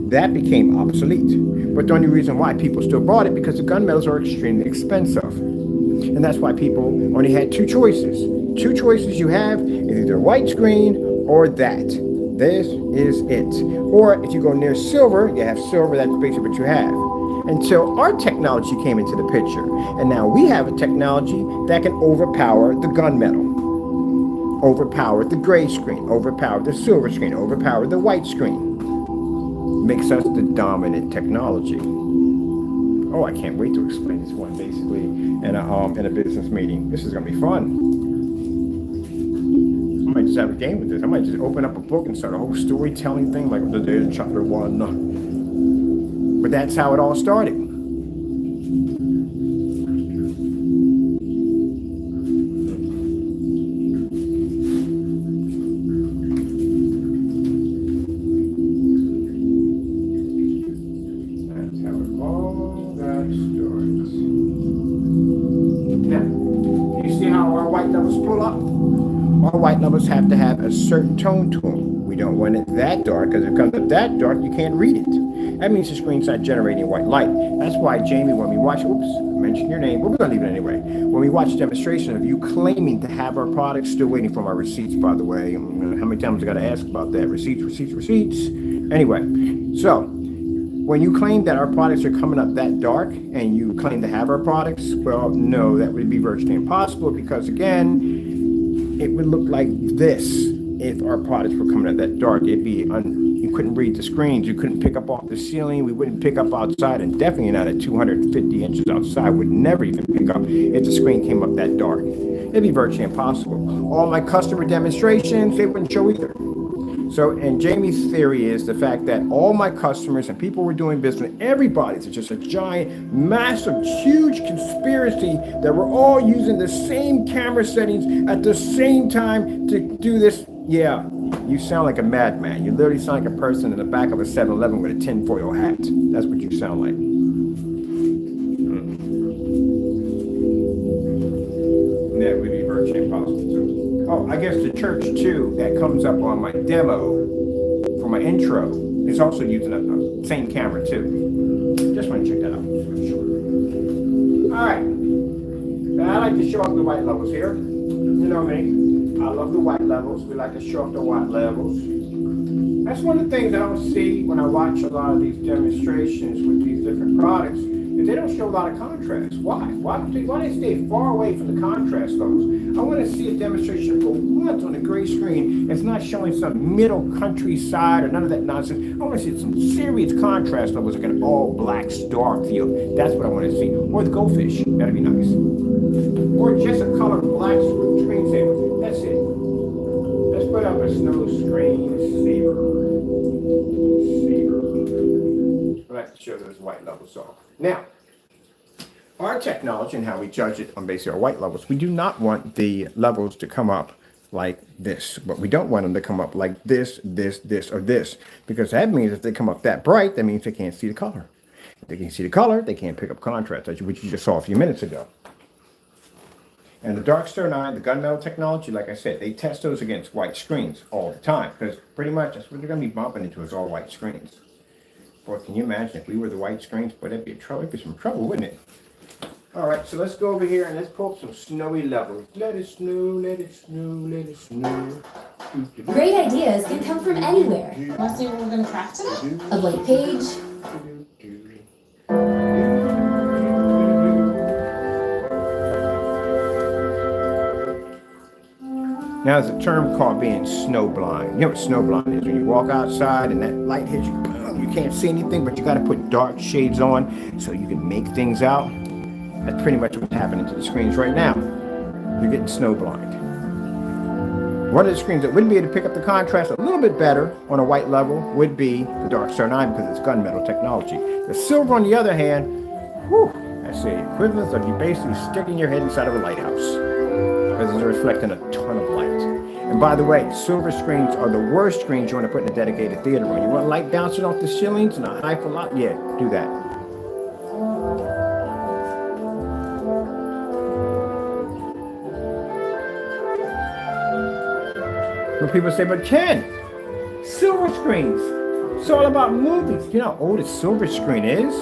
that became obsolete. But the only reason why people still bought it because the gunmetals are extremely expensive. And that's why people only had two choices. Two choices you have is either white screen or that. This is it. Or if you go near silver, you have silver, that's basically what you have. Until our technology came into the picture. And now we have a technology that can overpower the gunmetal, overpower the gray screen, overpower the silver screen, overpower the white screen. Makes us the dominant technology. Oh, I can't wait to explain this one basically in a business meeting. This is gonna be fun. I might just have a game with this. I might just open up a book and start a whole storytelling thing like the day of chapter 1. But that's how it all started. That's how it all got started. Now, you see how our white levels pull up? Our white levels have to have a certain tone to them. We don't want it that dark because if it comes up that dark, you can't read it. That means the screen's not generating white light. That's why, Jamie, when we watch, oops, I mentioned your name, but we're going to leave it anyway. When we watch a demonstration of you claiming to have our products, still waiting for my receipts, by the way. How many times I got to ask about that? Receipts. Anyway, so when you claim that our products are coming up that dark and you claim to have our products, well, no, that would be virtually impossible because, again, it would look like this if our products were coming out that dark. It'd be you couldn't read the screens, you couldn't pick up off the ceiling, we wouldn't pick up outside, and definitely not at 250 inches outside would never even pick up if the screen came up that dark. It'd be virtually impossible. All my customer demonstrations, they wouldn't show either. So, and Jamie's theory is the fact that all my customers and people we're doing business with, everybody's just a giant, massive, huge conspiracy that we're all using the same camera settings at the same time to do this. Yeah, you sound like a madman. You literally sound like a person in the back of a 7-Eleven with a tinfoil hat. That's what you sound like. That would be virtually impossible too. Oh, I guess the church too that comes up on my demo for my intro is also using the same camera too. Just want to check that out. Sure. All right. Now I like to show off the white levels here. You know me. I love the white levels. We like to show off the white levels. And That's one of the things I don't see when I watch a lot of these demonstrations with these different products, is they don't show a lot of contrast. Why? Why they stay far away from the contrast levels? I want to see a demonstration go once on a gray screen. It's not showing some middle countryside or none of that nonsense. I want to see some serious contrast levels, like an all black star field. That's what I want to see. Or the goldfish. That'd be nice. Or just a color black screensaver. That's it. Let's put up a snow screensaver. I like to show those white levels off. Now, our technology and how we judge it on basically our white levels, we do not want the levels to come up like this, but we don't want them to come up like this, or this, because that means if they come up that bright, that means they can't see the color. If they can't see the color, they can't pick up contrast, which you just saw a few minutes ago. And the Dark Star 9, the gunmetal technology, like I said, they test those against white screens all the time, because pretty much that's what they're going to be bumping into, is all white screens. Boy, can you imagine if we were the white screens? Boy, that'd be trouble. It'd be some trouble, wouldn't it? All right, so let's go over here and let's pull up some snowy levels. Let it snow, let it snow, let it snow. Great ideas can come from anywhere. Want to see what we're going to craft today? A blank page. Now, there's a term called being snowblind. You know what snowblind is? When you walk outside and that light hits you, boom, you can't see anything, but you got to put dark shades on so you can make things out. That's pretty much what's happening to the screens right now. You're getting snowblind. One of the screens that would be able to pick up the contrast a little bit better on a white level would be the Dark Star 9, because it's gunmetal technology. The silver, on the other hand, whew, that's the equivalent of you basically sticking your head inside of a lighthouse, because it's reflecting a ton of light. And by the way, silver screens are the worst screens you want to put in a dedicated theater room. You want light bouncing off the ceilings and a high for lot? Yeah, do that. When people say, but Ken, silver screens, it's all about movies. You know how old a silver screen is?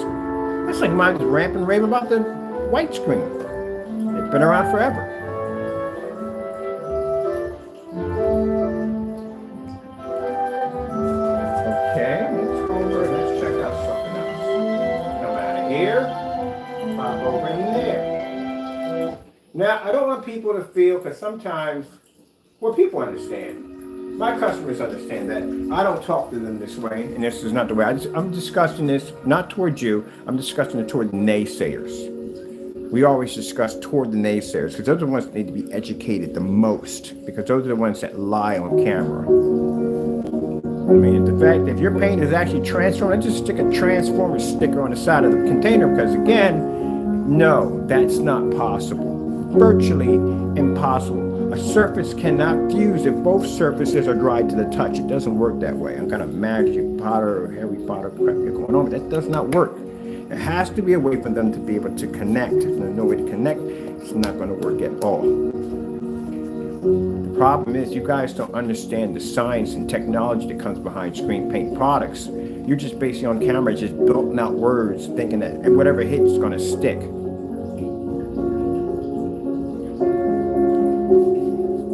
That's like my rant and rave about the white screen. It's been around forever. Okay, let's go over and let's check out something else. Come out of here, pop over in there. Now, I don't want people to feel, because sometimes, well, people understand. My customers understand that I don't talk to them this way, and this is not the way. I'm discussing this not toward you. I'm discussing it toward the naysayers. We always discuss toward the naysayers, because those are the ones that need to be educated the most, because those are the ones that lie on camera. I mean, the fact that if your paint is actually transformed, just stick a transformer sticker on the side of the container, because again, no, that's not possible. Virtually impossible. A surface cannot fuse if both surfaces are dry to the touch. It doesn't work that way. I'm kind of magic Potter or Harry Potter crap going on, but that does not work. There has to be a way for them to be able to connect. If there's no way to connect, it's not going to work at all. The problem is you guys don't understand the science and technology that comes behind screen paint products. You're just basically on camera, just belting out words, thinking that whatever hits is going to stick.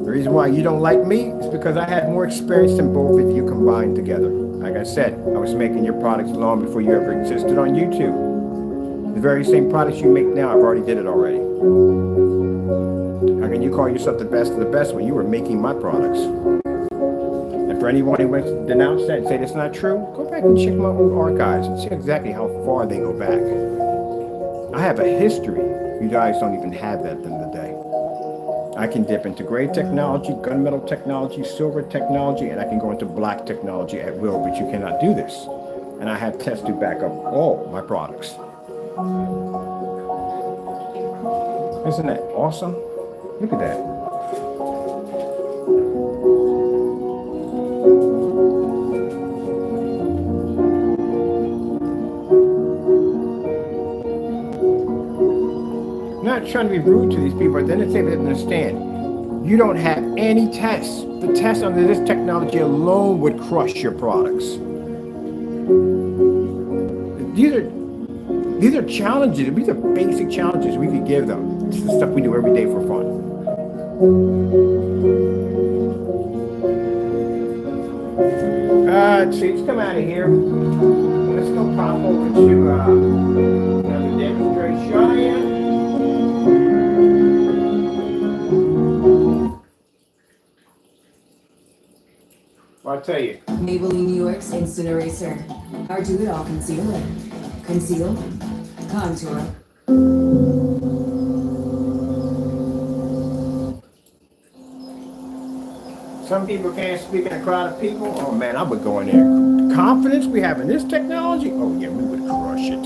The reason why you don't like me is because I had more experience than both of you combined together. Like I said, I was making your products long before you ever existed on YouTube. The very same products you make now, I've already did it already. How can you call yourself the best of the best when you were making my products? And for anyone who wants to denounce that and say that's not true, go back and check my old archives and see exactly how far they go back. I have a history. You guys don't even have that at the end of the day. I can dip into gray technology, gunmetal technology, silver technology, and I can go into black technology at will, but you cannot do this. And I have tests to back up all my products. Isn't that awesome? Look at that. I'm not trying to be rude to these people, but then they say they didn't understand. You don't have any tests. The tests under this technology alone would crush your products. These are challenges. These are basic challenges we could give them. This is the stuff we do every day for fun. Let's see, let's come out of here. Let's go pop over to another demonstration. I'll tell you. Maybelline UX Instant Eraser. Our do-it-all concealer. Conceal. Contour. Some people can't speak in a crowd of people. Oh man, I would go in there. The confidence we have in this technology. Oh yeah, we would crush it.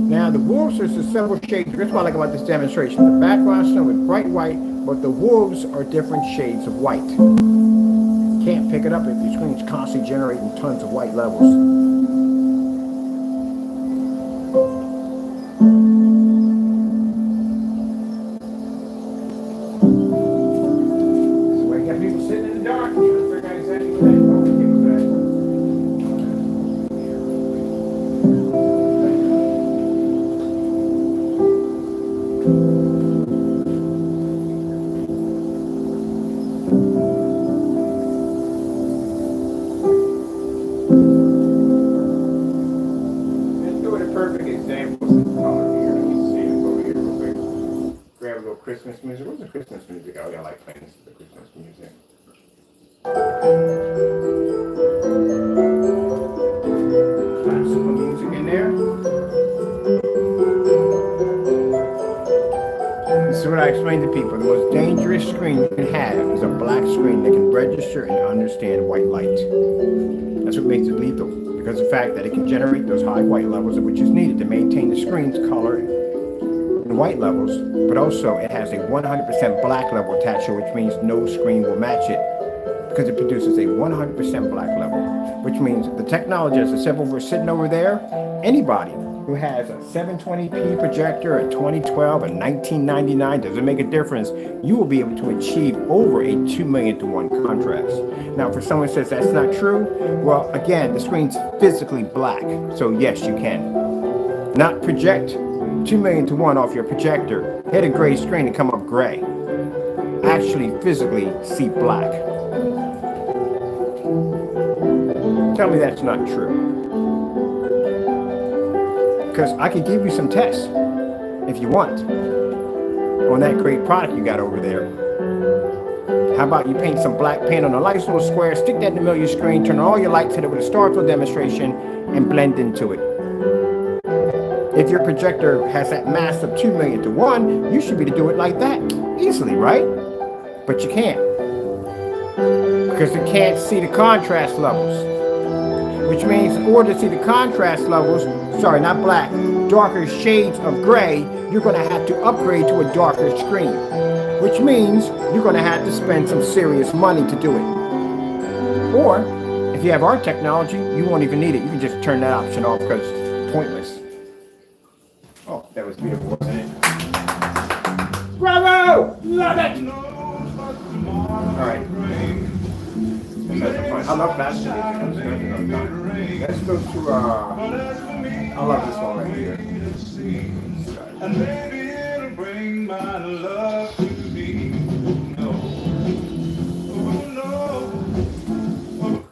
Now the wolves are several shades. Here's what I like about this demonstration. The background shown with bright white, but the wolves are different shades of white. You can't pick it up if your screen's constantly generating tons of white levels. Christmas music. What's the Christmas music? Oh, I like playing the Christmas music. Classical music in there. This is what I explain to people. The most dangerous screen you can have is a black screen that can register and understand white light. That's what makes it lethal, because of the fact that it can generate those high white levels which is needed to maintain the screen's color and white levels, but also it has a 100% black level attached to it, which means no screen will match it, because it produces a 100% black level, which means the technology, as the several were sitting over there, anybody who has a 720p projector, a 2012, a 1999, doesn't make a difference, you will be able to achieve over a 2 million to 1 contrast. Now, for someone who says that's not true, well, again, the screen's physically black, so yes, you can. Not project 2 million to 1 off your projector, hit a gray screen and come up gray. Actually, physically see black. Tell me that's not true. Because I can give you some tests, if you want, on that great product you got over there. How about you paint some black paint on a nice little square, stick that in the middle of your screen, turn on all your lights, hit it with a Starfield demonstration, and blend into it. If your projector has that mass of 2 million to 1, you should be able to do it like that, easily, right? But you can't. Because it can't see the contrast levels. Which means in order to see the contrast levels, sorry, not black, darker shades of gray, you're going to have to upgrade to a darker screen. Which means you're going to have to spend some serious money to do it. Or, if you have our technology, you won't even need it. You can just turn that option off because it's pointless. Oh, that was beautiful, wasn't it? Bravo! Love it! Alright. I love classical music. Let's go to, I love this one right here. And maybe it'll bring my love to me. No. Oh, no.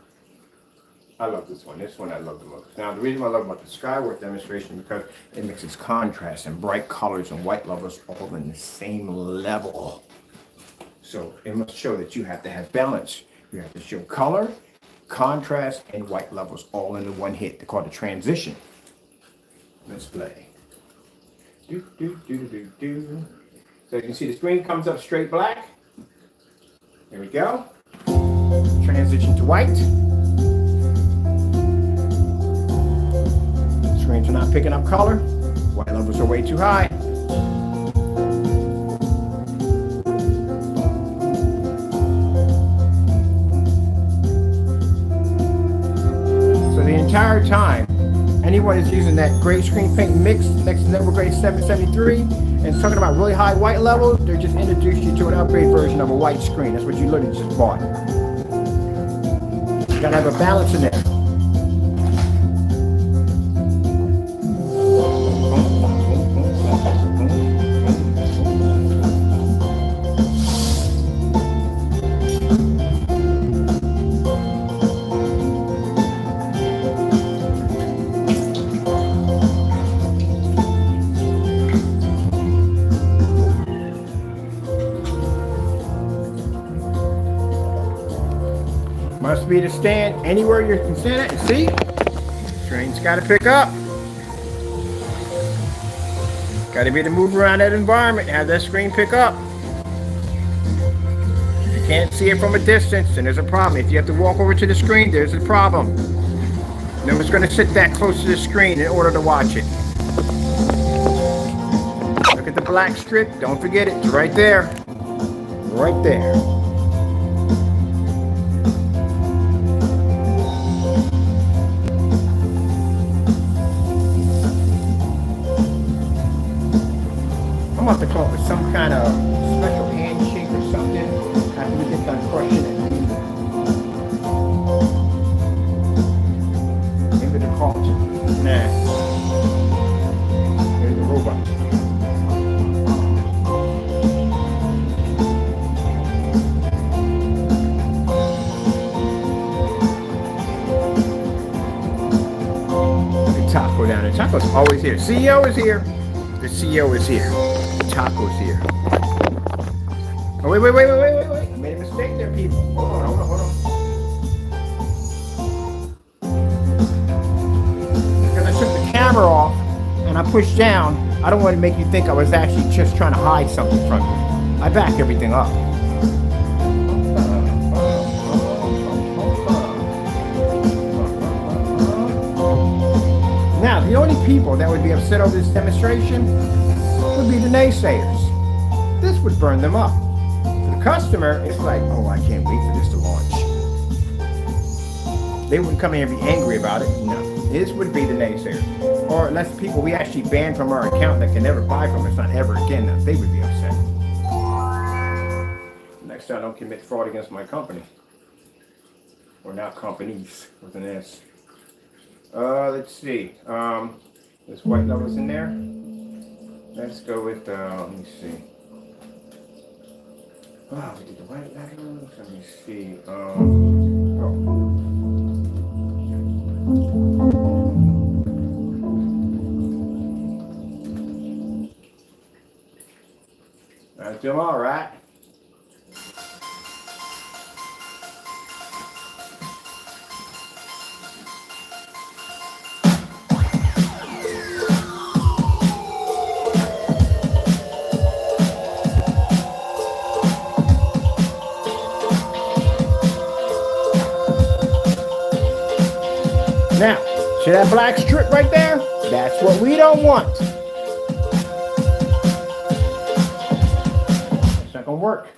I love this one. This one I love the most. Now, the reason I love about the Skyward demonstration is because it mixes contrast and bright colors and white levels all in the same level. So it must show that you have to have balance. You have to show color, contrast, and white levels all in the one hit. They call it a transition. Let's play. Do, do, do, do, do. So you can see the screen comes up straight black. There we go. Transition to white. Screens are not picking up color. White levels are way too high. The entire time, anyone is using that gray screen paint mix next to Network Gray 773 and talking about really high white levels, they're just introduced you to an upgrade version of a white screen. That's what you literally just bought. You gotta have a balance in there. Must be to stand anywhere you can stand at. See? Train's got to pick up. Got to be to move around that environment, have that screen pick up. If you can't see it from a distance, then there's a problem. If you have to walk over to the screen, there's a problem. No one's going to sit that close to the screen in order to watch it. Look at the black strip. Don't forget it. It's right there. Right there. I'm going to have to come up with some kind of special handshake or something after we get done crushing it. Maybe the culture. Nah. There's the robot. The taco down there. Taco's always here. CEO is here. The CEO is here. Taco's here. Oh, wait. I made a mistake there, people. Hold on. Because I took the camera off and I pushed down. I don't want to make you think I was actually just trying to hide something from you. I back everything up. Now, the only people that would be upset over this demonstration would be the naysayers. This would burn them up. For the customer, it's like, oh, I can't wait for this to launch. They wouldn't come in and be angry about it. No. This would be the naysayers. Or unless people we actually banned from our account that can never buy from us, not ever again, now they would be upset. Next time I don't commit fraud against my company. Or now companies with an S. Let's see. There's white levels in there. Let's go with, let me see. Oh, we did the white levels. Let me see. That's them all right. Now, see that black strip right there? That's what we don't want. It's not gonna work.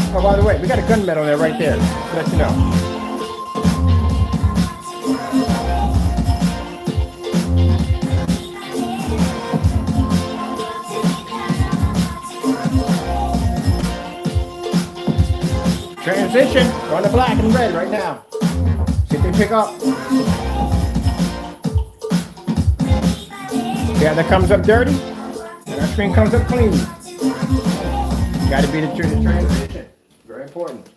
Oh, by the way, we got a gunmetal there right there. Just to let you know. Transition. Going to black and red right now. See if they pick up. Yeah, that comes up dirty. And our screen comes up clean. Got to be the transition. Very important.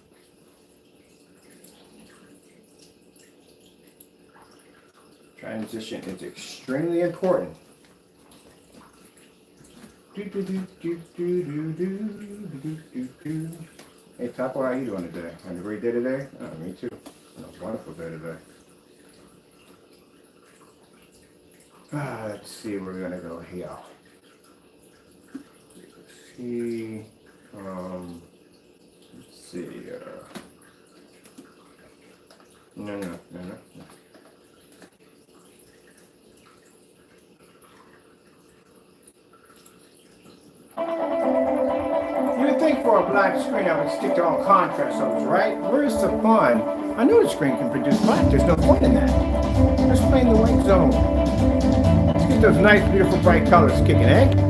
Transition is extremely important. Hey, Taco, how you doing today? Having a great day today? Oh, me too. A wonderful day today. Let's see where we're gonna go here. Let's see. Let's see. No. black screen, I would stick to all contrast levels, right? Where's the fun? I know the screen can produce black. There's no fun in that. Let's play in the white zone. Let's get those nice, beautiful, bright colors kicking, eh?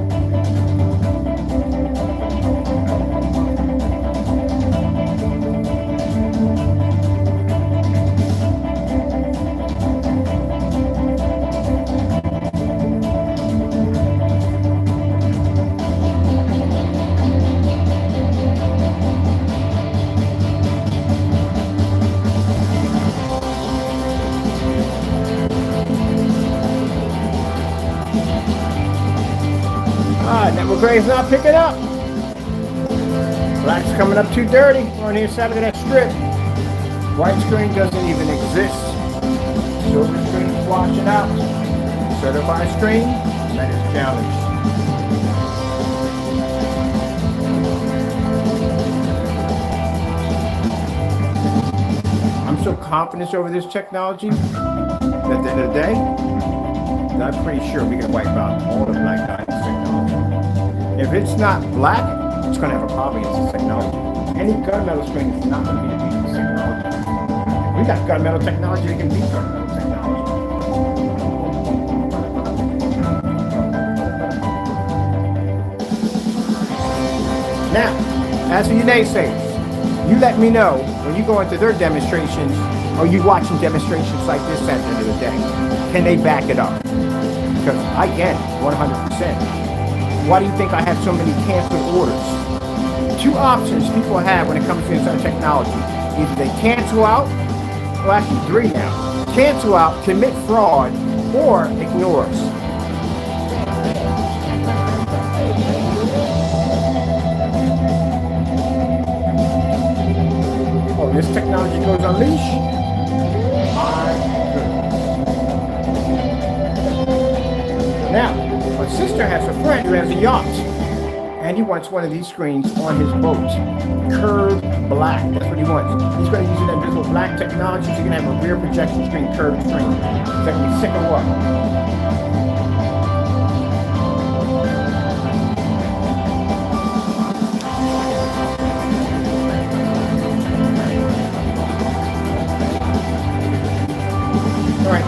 Network gray's not picking up. Black's coming up too dirty on the inside of that strip. White screen doesn't even exist. Silver screen washing out. Certified screen, that is challenged. I'm so confident over this technology that at the end of the day, I'm pretty sure we can wipe out all the black diamonds technology. If it's not black, it's going to have a problem against this technology. Any gunmetal screen is not going to be able to beat this technology. If we got gunmetal technology, we can beat gunmetal technology. Now, as for you naysayers, you let me know when you go into their demonstrations, or you watching demonstrations like this at the end of the day. Can they back it up? Because I can, 100%. Why do you think I have so many canceled orders? Two options people have when it comes to inside technology. Either they cancel out, well actually three now. Cancel out, commit fraud, or ignore us. Oh, this technology goes unleashed? My goodness. Now, my sister has a friend who has a yacht, and he wants one of these screens on his boat. Curved black, that's what he wants. He's going to use that visible black technology so he can have a rear projection screen, curved screen. He's going to be sick of what? All right,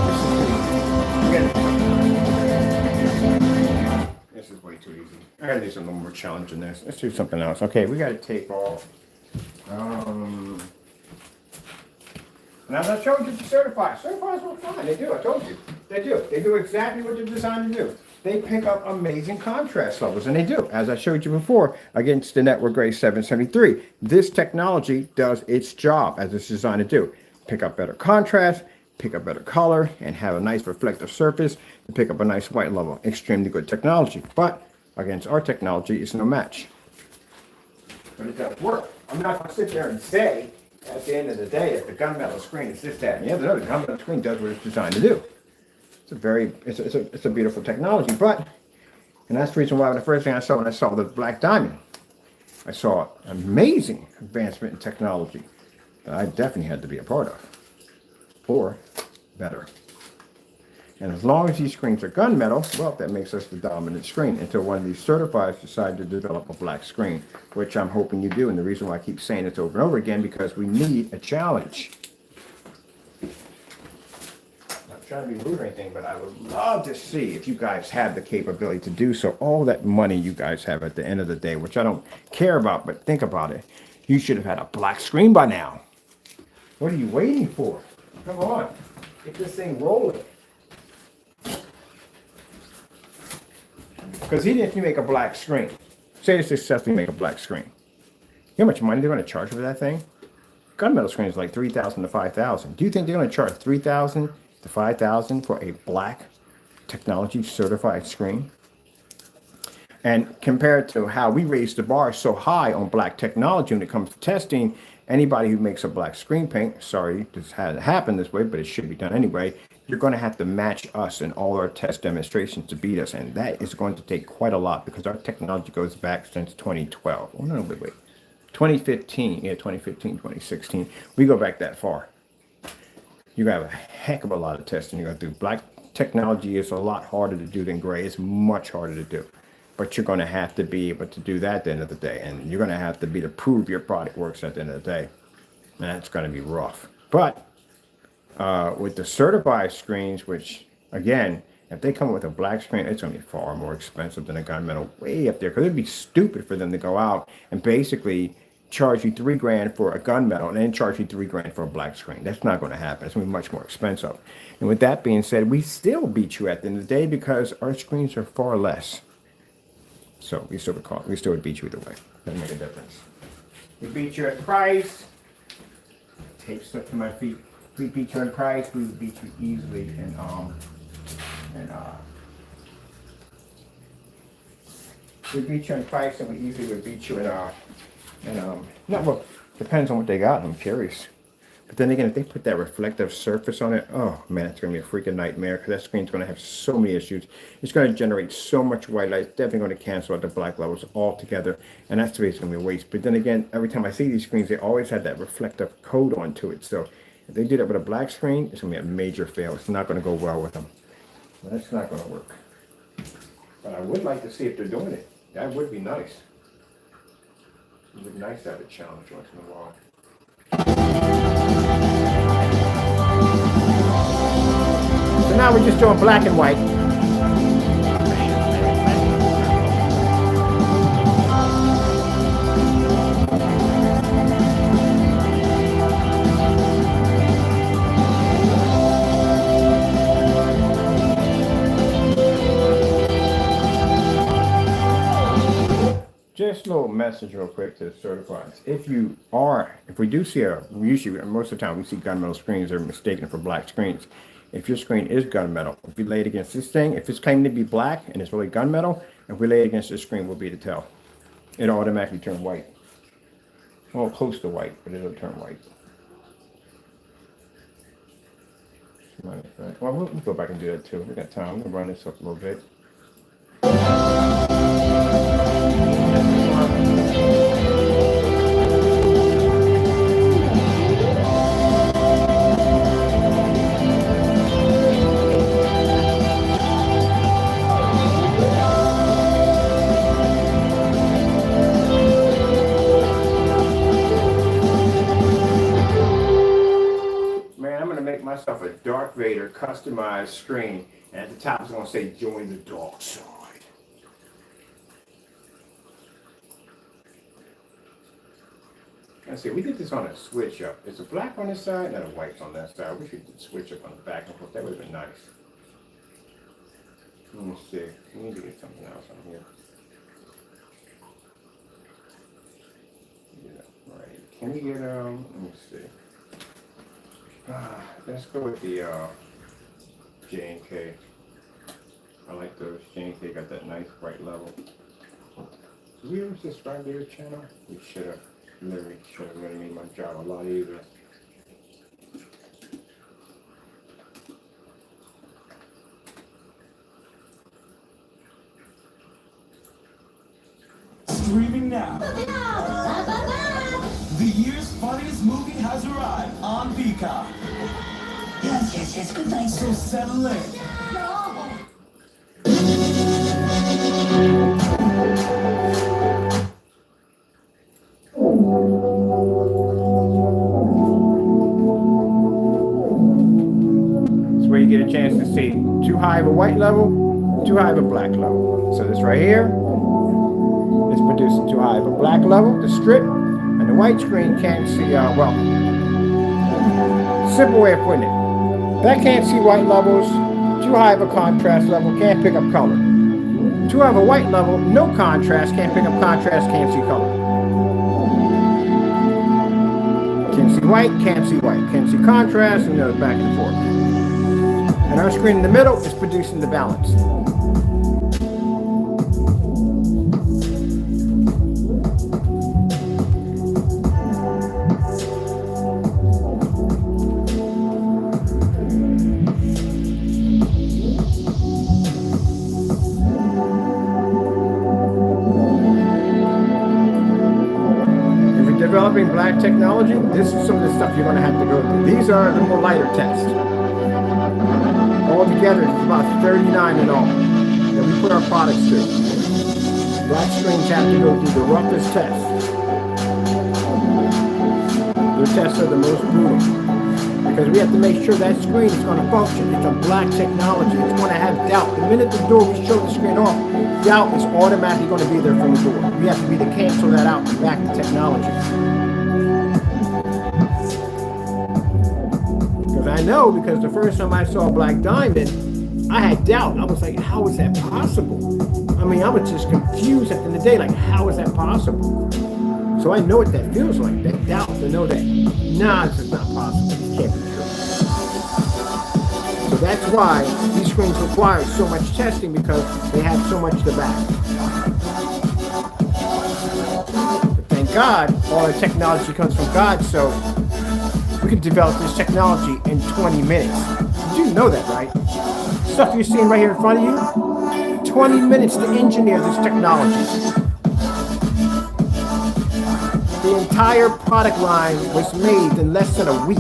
this is way too easy. I gotta do something a little more challenging than this. Let's do something else. Okay, we gotta take off. And as I showed you, certifiers work fine. They do. I told you, they do. They do exactly what they're designed to do. They pick up amazing contrast levels, and they do. As I showed you before, against the Network Gray 773, this technology does its job as it's designed to do. Pick up better contrast, pick up better color, and have a nice reflective surface to pick up a nice white level. Extremely good technology. But against our technology, it's no match. But it does work. I'm not going to sit there and say, at the end of the day, that the gunmetal screen is this, that, and the other. No, the gunmetal screen does what it's designed to do. It's a beautiful technology. But, and that's the reason why the first thing I saw when I saw the black diamond, I saw amazing advancement in technology that I definitely had to be a part of. Or better. And as long as these screens are gunmetal, well, that makes us the dominant screen until one of these certifiers decide to develop a black screen, which I'm hoping you do. And the reason why I keep saying it over and over again, because we need a challenge. I'm not trying to be rude or anything, but I would love to see if you guys have the capability to do so. All that money you guys have at the end of the day, which I don't care about, but think about it. You should have had a black screen by now. What are you waiting for? Come on, get this thing rolling. Because even if you make a black screen, say you successfully make a black screen, you know how much money they're going to charge for that thing? Gunmetal screen is like $3,000 to $5,000. Do you think they're going to charge $3,000 to $5,000 for a black technology certified screen? And compared to how we raise the bar so high on black technology when it comes to testing, anybody who makes a black screen paint, sorry, this hasn't happened this way, but it should be done anyway, you're going to have to match us in all our test demonstrations to beat us. And that is going to take quite a lot because our technology goes back since 2012. Oh, no, wait. 2015, 2016. We go back that far. You have a heck of a lot of testing you got to do. Black technology is a lot harder to do than gray. It's much harder to do. but you're going to have to be able to do that at the end of the day. And you're going to have to be to prove your product works at the end of the day. And that's going to be rough. But with the certified screens, which again, if they come with a black screen, it's going to be far more expensive than a gunmetal, way up there. Because it'd be stupid for them to go out and basically charge you $3,000 for a gunmetal and then charge you $3,000 for a black screen. That's not going to happen. It's going to be much more expensive. And with that being said, we still beat you at the end of the day because our screens are far less. So we still would beat you either way. Doesn't make a difference. We beat you at price. Tape stuck to my feet. We beat you in price. We would beat you easily we beat you in price, and we easily would beat you well, depends on what they got. I'm curious. But then again, if they put that reflective surface on it, oh man, it's going to be a freaking nightmare because that screen's going to have so many issues. It's going to generate so much white light. It's definitely going to cancel out the black levels altogether, and that's basically going to be a waste. But then again, every time I see these screens, they always have that reflective coat onto it. So if they do that with a black screen, it's going to be a major fail. It's not going to go well with them. That's not going to work. But I would like to see if they're doing it. That would be nice. It would be nice to have a challenge once in a while. So now we're just doing black and white. Just a little message real quick to the certifieds. If we do see usually most of the time we see gunmetal screens, they're mistaken for black screens. If your screen is gunmetal, if we lay it against this thing, if it's claiming to be black and it's really gunmetal, if we lay it against this screen, we'll be able to tell. It'll automatically turn white. Well, close to white, but it'll turn white. Well, we'll go back and do that too. We got time. I'm gonna run this up a little bit. Myself a Darth Vader customized screen, and at the top it's going to say join the dark side. Let's see, we did this on a switch up. It's a black on this side and a white on that side. We should switch up on the back and forth. That would have been nice. Let me see. We need to get something else on here. Yeah, right. Can we get let me see. Let's go with the J&K. I like those. J&K got that nice bright level. Did we ever subscribe to your channel? We should have. Literally should have really made my job a lot easier. Streaming now. The year's funniest movie has arrived on Peacock. Yes, good night. So settle in. That's where you get a chance to see too high of a white level, too high of a black level. So this right here is producing too high of a black level, the strip, and the white screen can't see, simple way of putting it. That can't see white levels, too high of a contrast level, can't pick up color. Too high of a white level, no contrast, can't pick up contrast, can't see color. Can't see white, can't see white, can't see contrast, and goes back and forth. And our screen in the middle is producing the balance. Developing black technology, this is some of the stuff you're going to have to go through. These are the more lighter tests. All together, it's about 39 in all that we put our products through. Black screens have to go through the roughest tests. The tests are the most brutal because we have to make sure that screen is going to function. It's a black technology. It's going to have doubt. The minute the door we show the screen off, doubt is automatically going to be there from the door. We have to be to cancel that out and back the technology. Because I know, because the first time I saw Black Diamond, I had doubt. I was like, how is that possible? I mean, I was just confused at the end of the day, like, how is that possible? So I know what that feels like, that doubt, to know that, nah, this is not possible. This can't be true. So that's why these screens require so much testing, because they have so much to back. But thank God, all the technology comes from God, so we can develop this technology in 20 minutes. Did you know that, right? Stuff you're seeing right here in front of you, 20 minutes to engineer this technology. The entire product line was made in less than a week.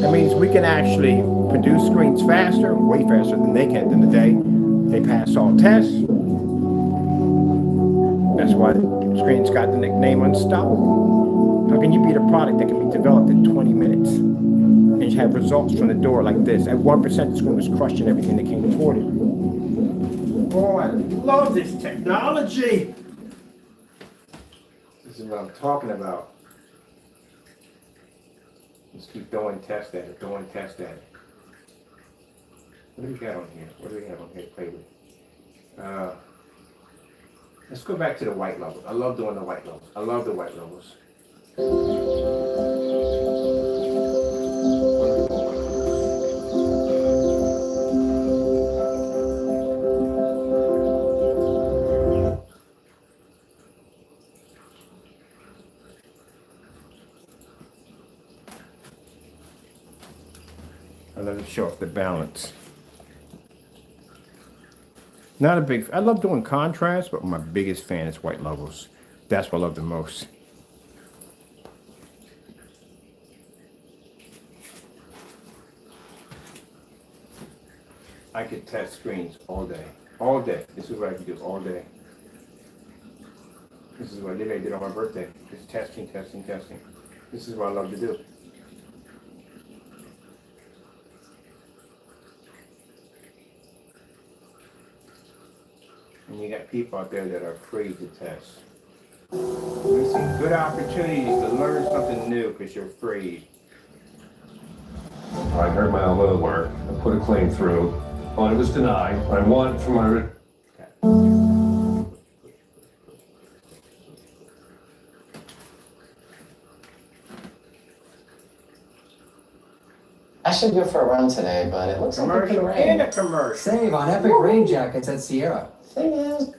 That means we can actually produce screens faster, way faster than they can in the day. They pass all tests. That's why the screen's got the nickname Unstoppable. How can you beat a product that can be developed in 20 minutes? And you have results from the door like this. At 1%, the screen was crushing everything that came toward it. Oh, I love this technology. This is what I'm talking about. Let's keep throwing tests at it, throwing tests at it. What do we got on here? What do we have on here to play with? Let's go back to the white levels. I love doing the white levels. I love the white levels. I love to show off the balance. Not a big, I love doing contrast, but my biggest fan is white levels. That's what I love the most. I could test screens all day. All day. This is what I can do all day. This is what I did on my birthday. Just testing, testing, testing. This is what I love to do. And you got people out there that are afraid to test. We see good opportunities to learn something new because you're afraid. I heard my elbow work. I put a claim through. Well, it was denied. I want from my... I should go for a run today, but it looks like it could Commercial rain. and a commercial. Save on epic rain jackets at Sierra. Thing is,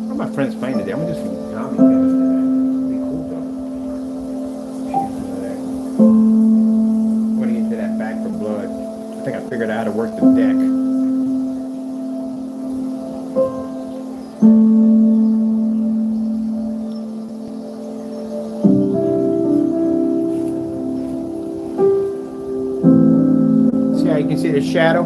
What are my friends playing today? I'm gonna do some zombie games today. It'll be cool though. I'm gonna get to that back for blood. I think I figured out how to work the deck. See how you can see the shadow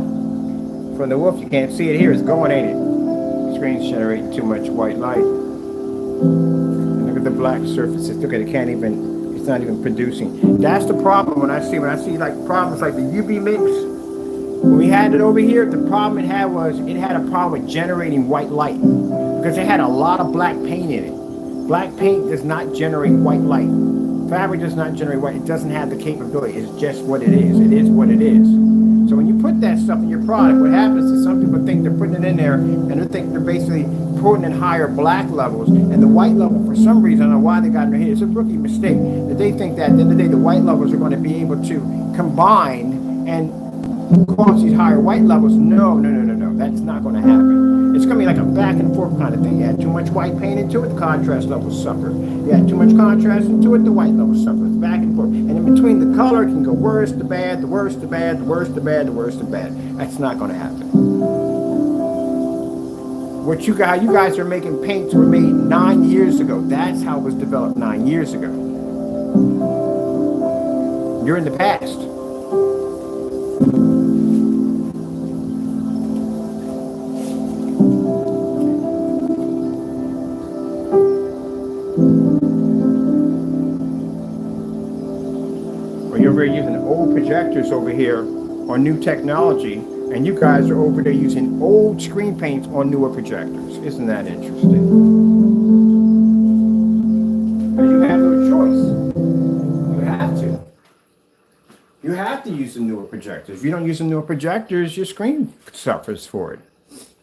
from the wolf? You can't see it here. It's going, ain't it? The screen's generating too much white light. And look at the black surfaces. Look at it, can't even, it's not even producing. That's the problem when I see like problems like the UV mix. When we had it over here, the problem it had was it had a problem with generating white light because it had a lot of black paint in it. Black paint does not generate white light. Fabric does not generate white. It doesn't have the capability. It's just what it is. It is what it is. So when you put that stuff in your product, what happens is some people think they're putting it in there and they think they're basically putting in higher black levels, and the white level, for some reason, I don't know why they got in their head, it's a rookie mistake, that they think that at the end of the day, the white levels are going to be able to combine and cause these higher white levels. No, that's not going to happen. It's going to be like a back and forth kind of thing. You add too much white paint into it, the contrast levels suffer. You add too much contrast into it, the white levels suffer. It's back and forth. And in between, the color can go worse to bad, the worse to bad, the worse to bad, the worse to bad. That's not going to happen. What you guys are making paints were made 9 years ago. That's how it was developed 9 years ago. You're in the past. Or you're over here using old projectors over here on new technology, and you guys are over there using old screen paints on newer projectors. Isn't that interesting? But you have no choice. You have to. You have to use the newer projectors. If you don't use the newer projectors, your screen suffers for it.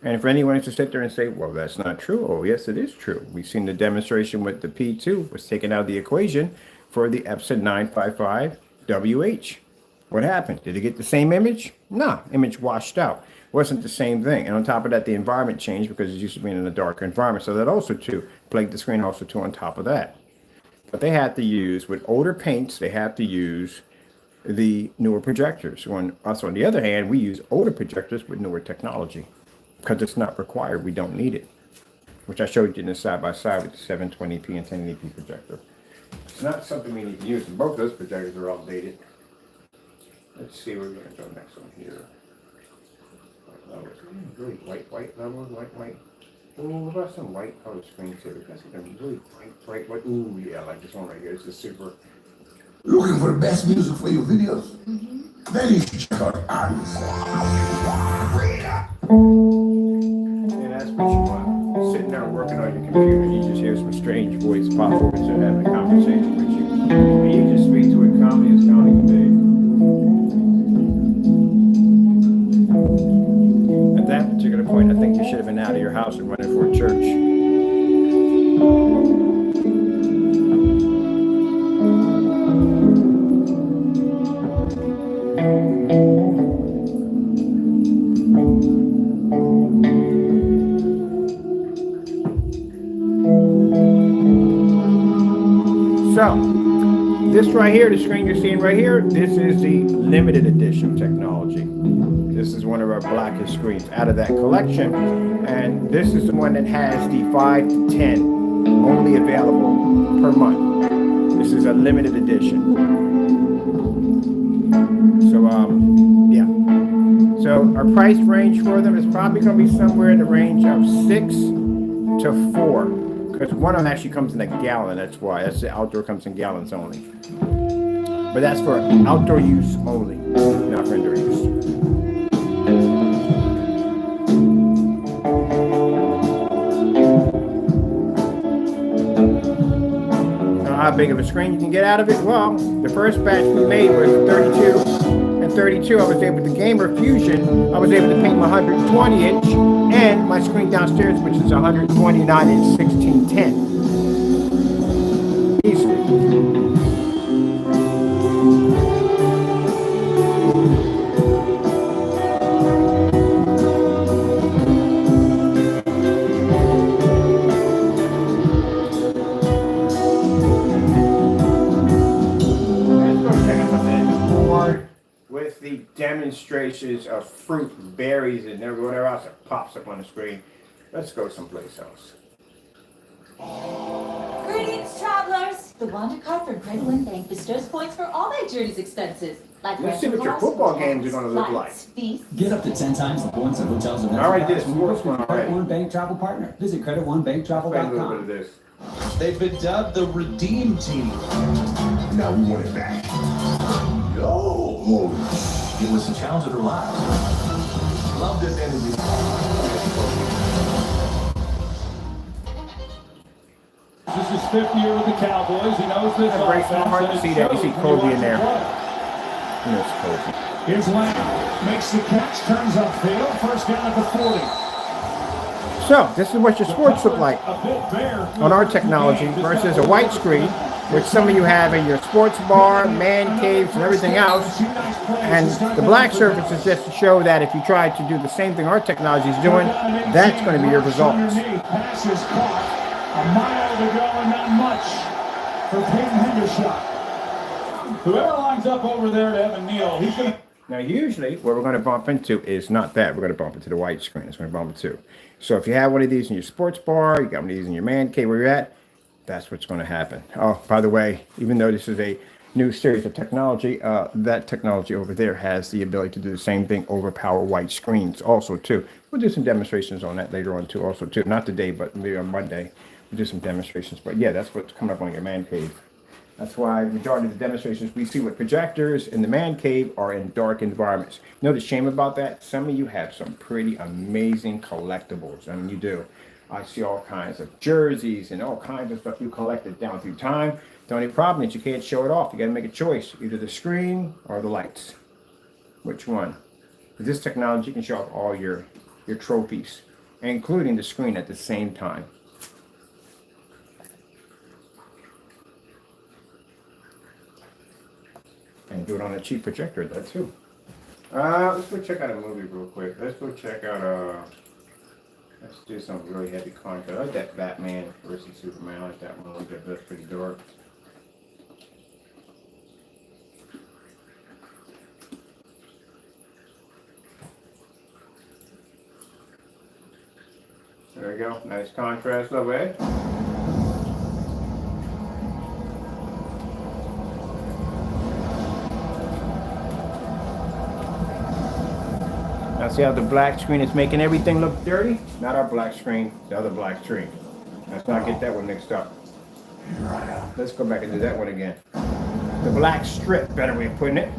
And for anyone to sit there and say, well, that's not true. Oh, yes, it is true. We've seen the demonstration with the P2 was taken out of the equation for the Epson 955WH. What happened? Did it get the same image? No, image washed out. Wasn't the same thing. And on top of that, the environment changed because it used to be in a darker environment. So that also too plagued the screen also too on top of that. But they had to use, with older paints, they have to use the newer projectors. When us, on the other hand, we use older projectors with newer technology because it's not required. We don't need it, which I showed you in the side-by-side with the 720p and 1080p projector. It's not something we need to use. And both those projectors are outdated. Let's see where we're going to go next one here. Really white level, white. Ooh, what about some white color screens here? We've got something really bright. Ooh, yeah, like this one right here. This is super. Looking for the best music for your videos? Then you should check out Artists. And that's what you want. Sitting there working on your computer, and you just hear some strange voice pop over to having a conversation with you. And you just speak to it calmly as calmly can be. At that particular point, I think you should have been out of your house and running for a church. So, this right here, the screen you're seeing right here, this is the limited edition technology. This is one of our blackest screens out of that collection. And this is the one that has the 5 to 10 only available per month. This is a limited edition. So, yeah. So our price range for them is probably going to be somewhere in the range of 6 to 4. Because one of them actually comes in a gallon, that's why. That's the outdoor comes in gallons only. But that's for outdoor use only, not for indoor use. Now, how big of a screen you can get out of it? Well, the first batch we made was 32. And 32, I was able to Gamer Fusion. I was able to paint my 120 inch and my screen downstairs, which is 129 inch 1610. Easily. With the demonstrations of fruit, berries, and whatever else that pops up on the screen. Let's go someplace else. Greetings, travelers! The Wanda card from Credit One Bank bestows points for all their journey's expenses. Like Let's see what your football games are going to look like. Feasts. Get up to 10 times the points of hotels and I already did sports one Credit already. One Bank Travel Partner. Visit Play a little bit creditonebanktravel.com. of this. They've been dubbed the Redeem Team. Now we want it back. Yo! It was the challenge of their lives. Love this energy. This is 5th year with the Cowboys. He knows this. It breaks my heart to see that. You see Kobe in there. Yes, Kobe. Here's Lamb. Makes the catch, turns upfield. First down at the 40. So, this is what your sports look like on our technology versus a white screen which some of you have in your sports bar, man caves, and everything else. And the black surface is just to show that if you try to do the same thing our technology is doing, that's going to be your results. Pass is caught. A mile to go and not much for Peyton Hendershot. Whoever lines up over there to Evan Neal, he's going to... Now, usually, what we're going to bump into is not that. We're going to bump into the white screen. It's going to bump into. So if you have one of these in your sports bar, you got one of these in your man cave, where you're at, that's what's going to happen. Oh, by the way, even though this is a new series of technology, that technology over there has the ability to do the same thing, overpower white screens also, too. We'll do some demonstrations on that later on, too, also, too. Not today, but maybe on Monday. We'll do some demonstrations. But, yeah, that's what's coming up on your man cave. That's why the majority of the demonstrations we see with projectors in the man cave are in dark environments. You know the shame about that? Some of you have some pretty amazing collectibles. I mean, you do. I see all kinds of jerseys and all kinds of stuff you collected down through time. The only problem is you can't show it off. You got to make a choice, either the screen or the lights. Which one? With this technology, you can show off all your trophies, including the screen at the same time. And do it on a cheap projector, that too. Let's go check out a movie real quick. Let's go check out let's do some really heavy content. I like that Batman versus Superman. I like that one. That's pretty dark. There we go. Nice contrast level, eh? Now see how the black screen is making everything look dirty? Not our black screen, the other black screen. Let's not get that one mixed up. Let's go back and do that one again. The black strip, better way of putting it.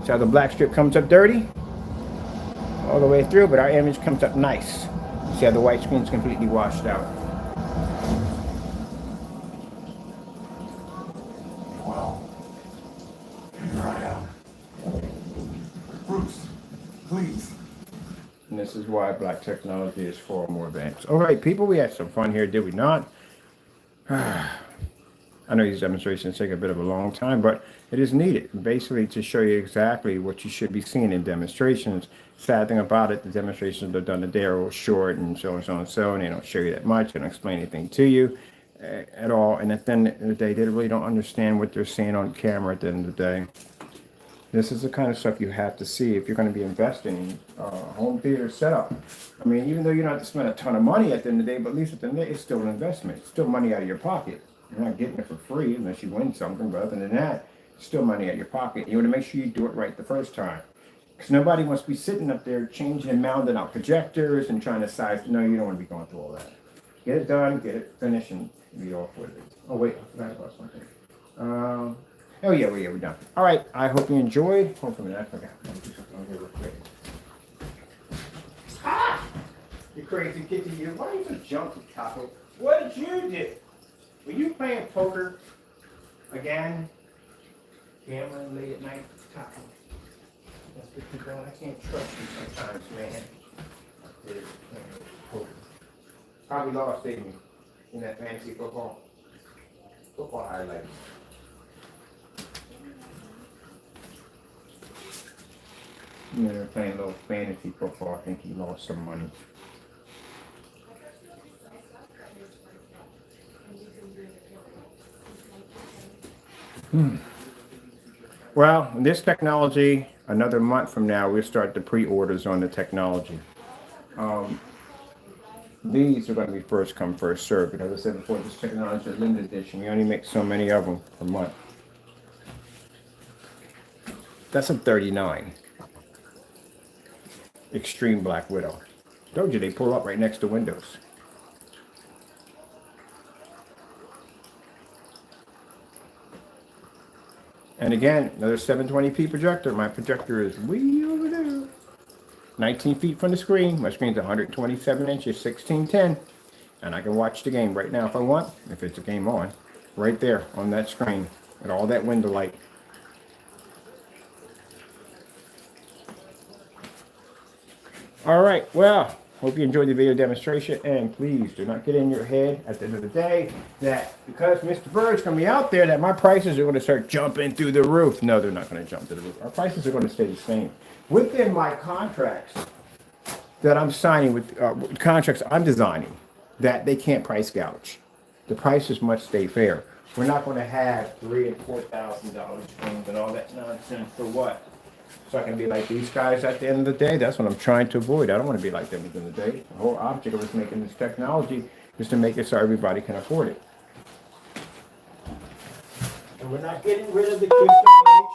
See how the black strip comes up dirty? All the way through, but our image comes up nice. See how the white screen is completely washed out. Well, here I am. Bruce, please. And this is why black technology is far more advanced. All right, people, we had some fun here, did we not? I know these demonstrations take a bit of a long time, but it is needed, basically to show you exactly what you should be seeing in demonstrations. Sad thing about it, the demonstrations are done today are short and so and so, and they don't show you that much. They don't explain anything to you at all. And at the end of the day, they really don't understand what they're seeing on camera at the end of the day. This is the kind of stuff you have to see if you're going to be investing in home theater setup. I mean, even though you don't have to spend a ton of money at the end of the day, but at least at the end of the day, it's still an investment. It's still money out of your pocket. You're not getting it for free unless you win something, but other than that, it's still money out of your pocket. You want to make sure you do it right the first time. Because nobody wants to be sitting up there changing and mounting out projectors and trying to size. No, you don't want to be going through all that. Get it done, get it finished, and be off with it. Oh, wait, I forgot about something. Oh, yeah, we're done. All right, I hope you enjoyed. Hopefully, I forgot. I'll do something on here real quick. Ah! You crazy kitty, you. Why are you so junky, Taco? What did you do? Were you playing poker again? Gambling late at night, Taco? That's what you're doing. I can't trust you sometimes, man. Poker. Probably lost, didn't you? In that fantasy football highlights. You know, they're playing a little fantasy football. I think he lost some money. Well, this technology, another month from now, we'll start the pre-orders on the technology. These are going to be first come, first serve, because I said before, this technology is limited edition. We only make so many of them per month. That's a 39. Extreme Black Widow. Told you they pull up right next to Windows. And again, another 720p projector. My projector is way over there. 19 feet from the screen. My screen's 127 inches, 1610. And I can watch the game right now if I want, if it's a game on. Right there on that screen with all that window light. All right, well, Hope you enjoyed the video demonstration, and please do not get in your head at the end of the day that because Mr. Bird's going to be out there that my prices are going to start jumping through the roof. No, they're not going to jump through the roof. Our prices are going to stay the same. Within my contracts that I'm signing with contracts I'm designing, that they can't price gouge. The prices must stay fair. We're not going to have $3,000 and $4,000 swings and all that nonsense for what? So I can be like these guys at the end of the day. That's what I'm trying to avoid. I don't want to be like them at the end of the day. The whole object of us making this technology is to make it so everybody can afford it. And we're not getting rid of the Crystal Age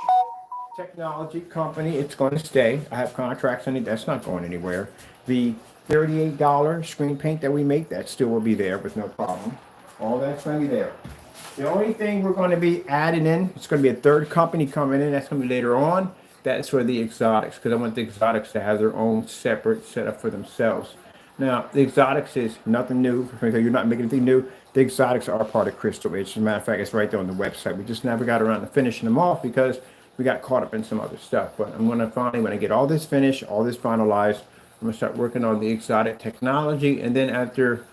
technology company. It's going to stay. I have contracts on it. That's not going anywhere. The $38 screen paint that we make, that still will be there with no problem. All that's going to be there. The only thing we're going to be adding in, it's going to be a third company coming in. That's going to be later on. That's for the exotics, because I want the exotics to have their own separate setup for themselves. Now, the exotics is nothing new. You're not making anything new. The exotics are part of Crystal Age. As a matter of fact, it's right there on the website. We just never got around to finishing them off because we got caught up in some other stuff. But I'm going to finally, when I get all this finished, all this finalized, I'm going to start working on the exotic technology. And then after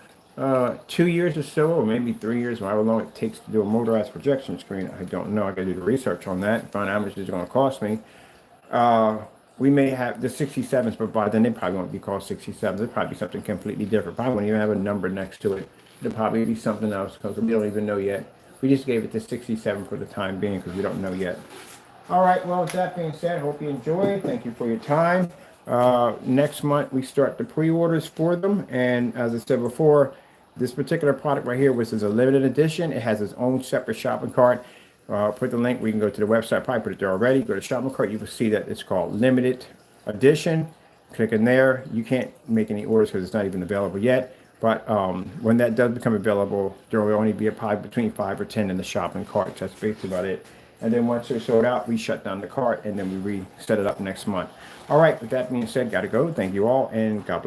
2 years or so, or maybe 3 years, however long it takes to do a motorized projection screen, I don't know. I got to do the research on that, find out how much it's going to cost me. We may have the 67s, but by then they probably won't be called 67s. It'll probably be something completely different. Probably won't even have a number next to it. It'll probably be something else because we don't even know yet. We just gave it the 67 for the time being because we don't know yet. All right, well, with that being said, hope you enjoyed. Thank you for your time. Next month, we start the pre-orders for them. And as I said before, this particular product right here, which is a limited edition, it has its own separate shopping cart. Put the link. We can go to the website. Probably put it there already. Go to shopping cart. You will see that it's called limited edition. Click in there. You can't make any orders because it's not even available yet. But when that does become available, there will only be probably between 5 or 10 in the shopping cart. That's basically about it. And then once they're sold out, we shut down the cart and then we reset it up next month. All right. With that being said, gotta go. Thank you all, and God bless.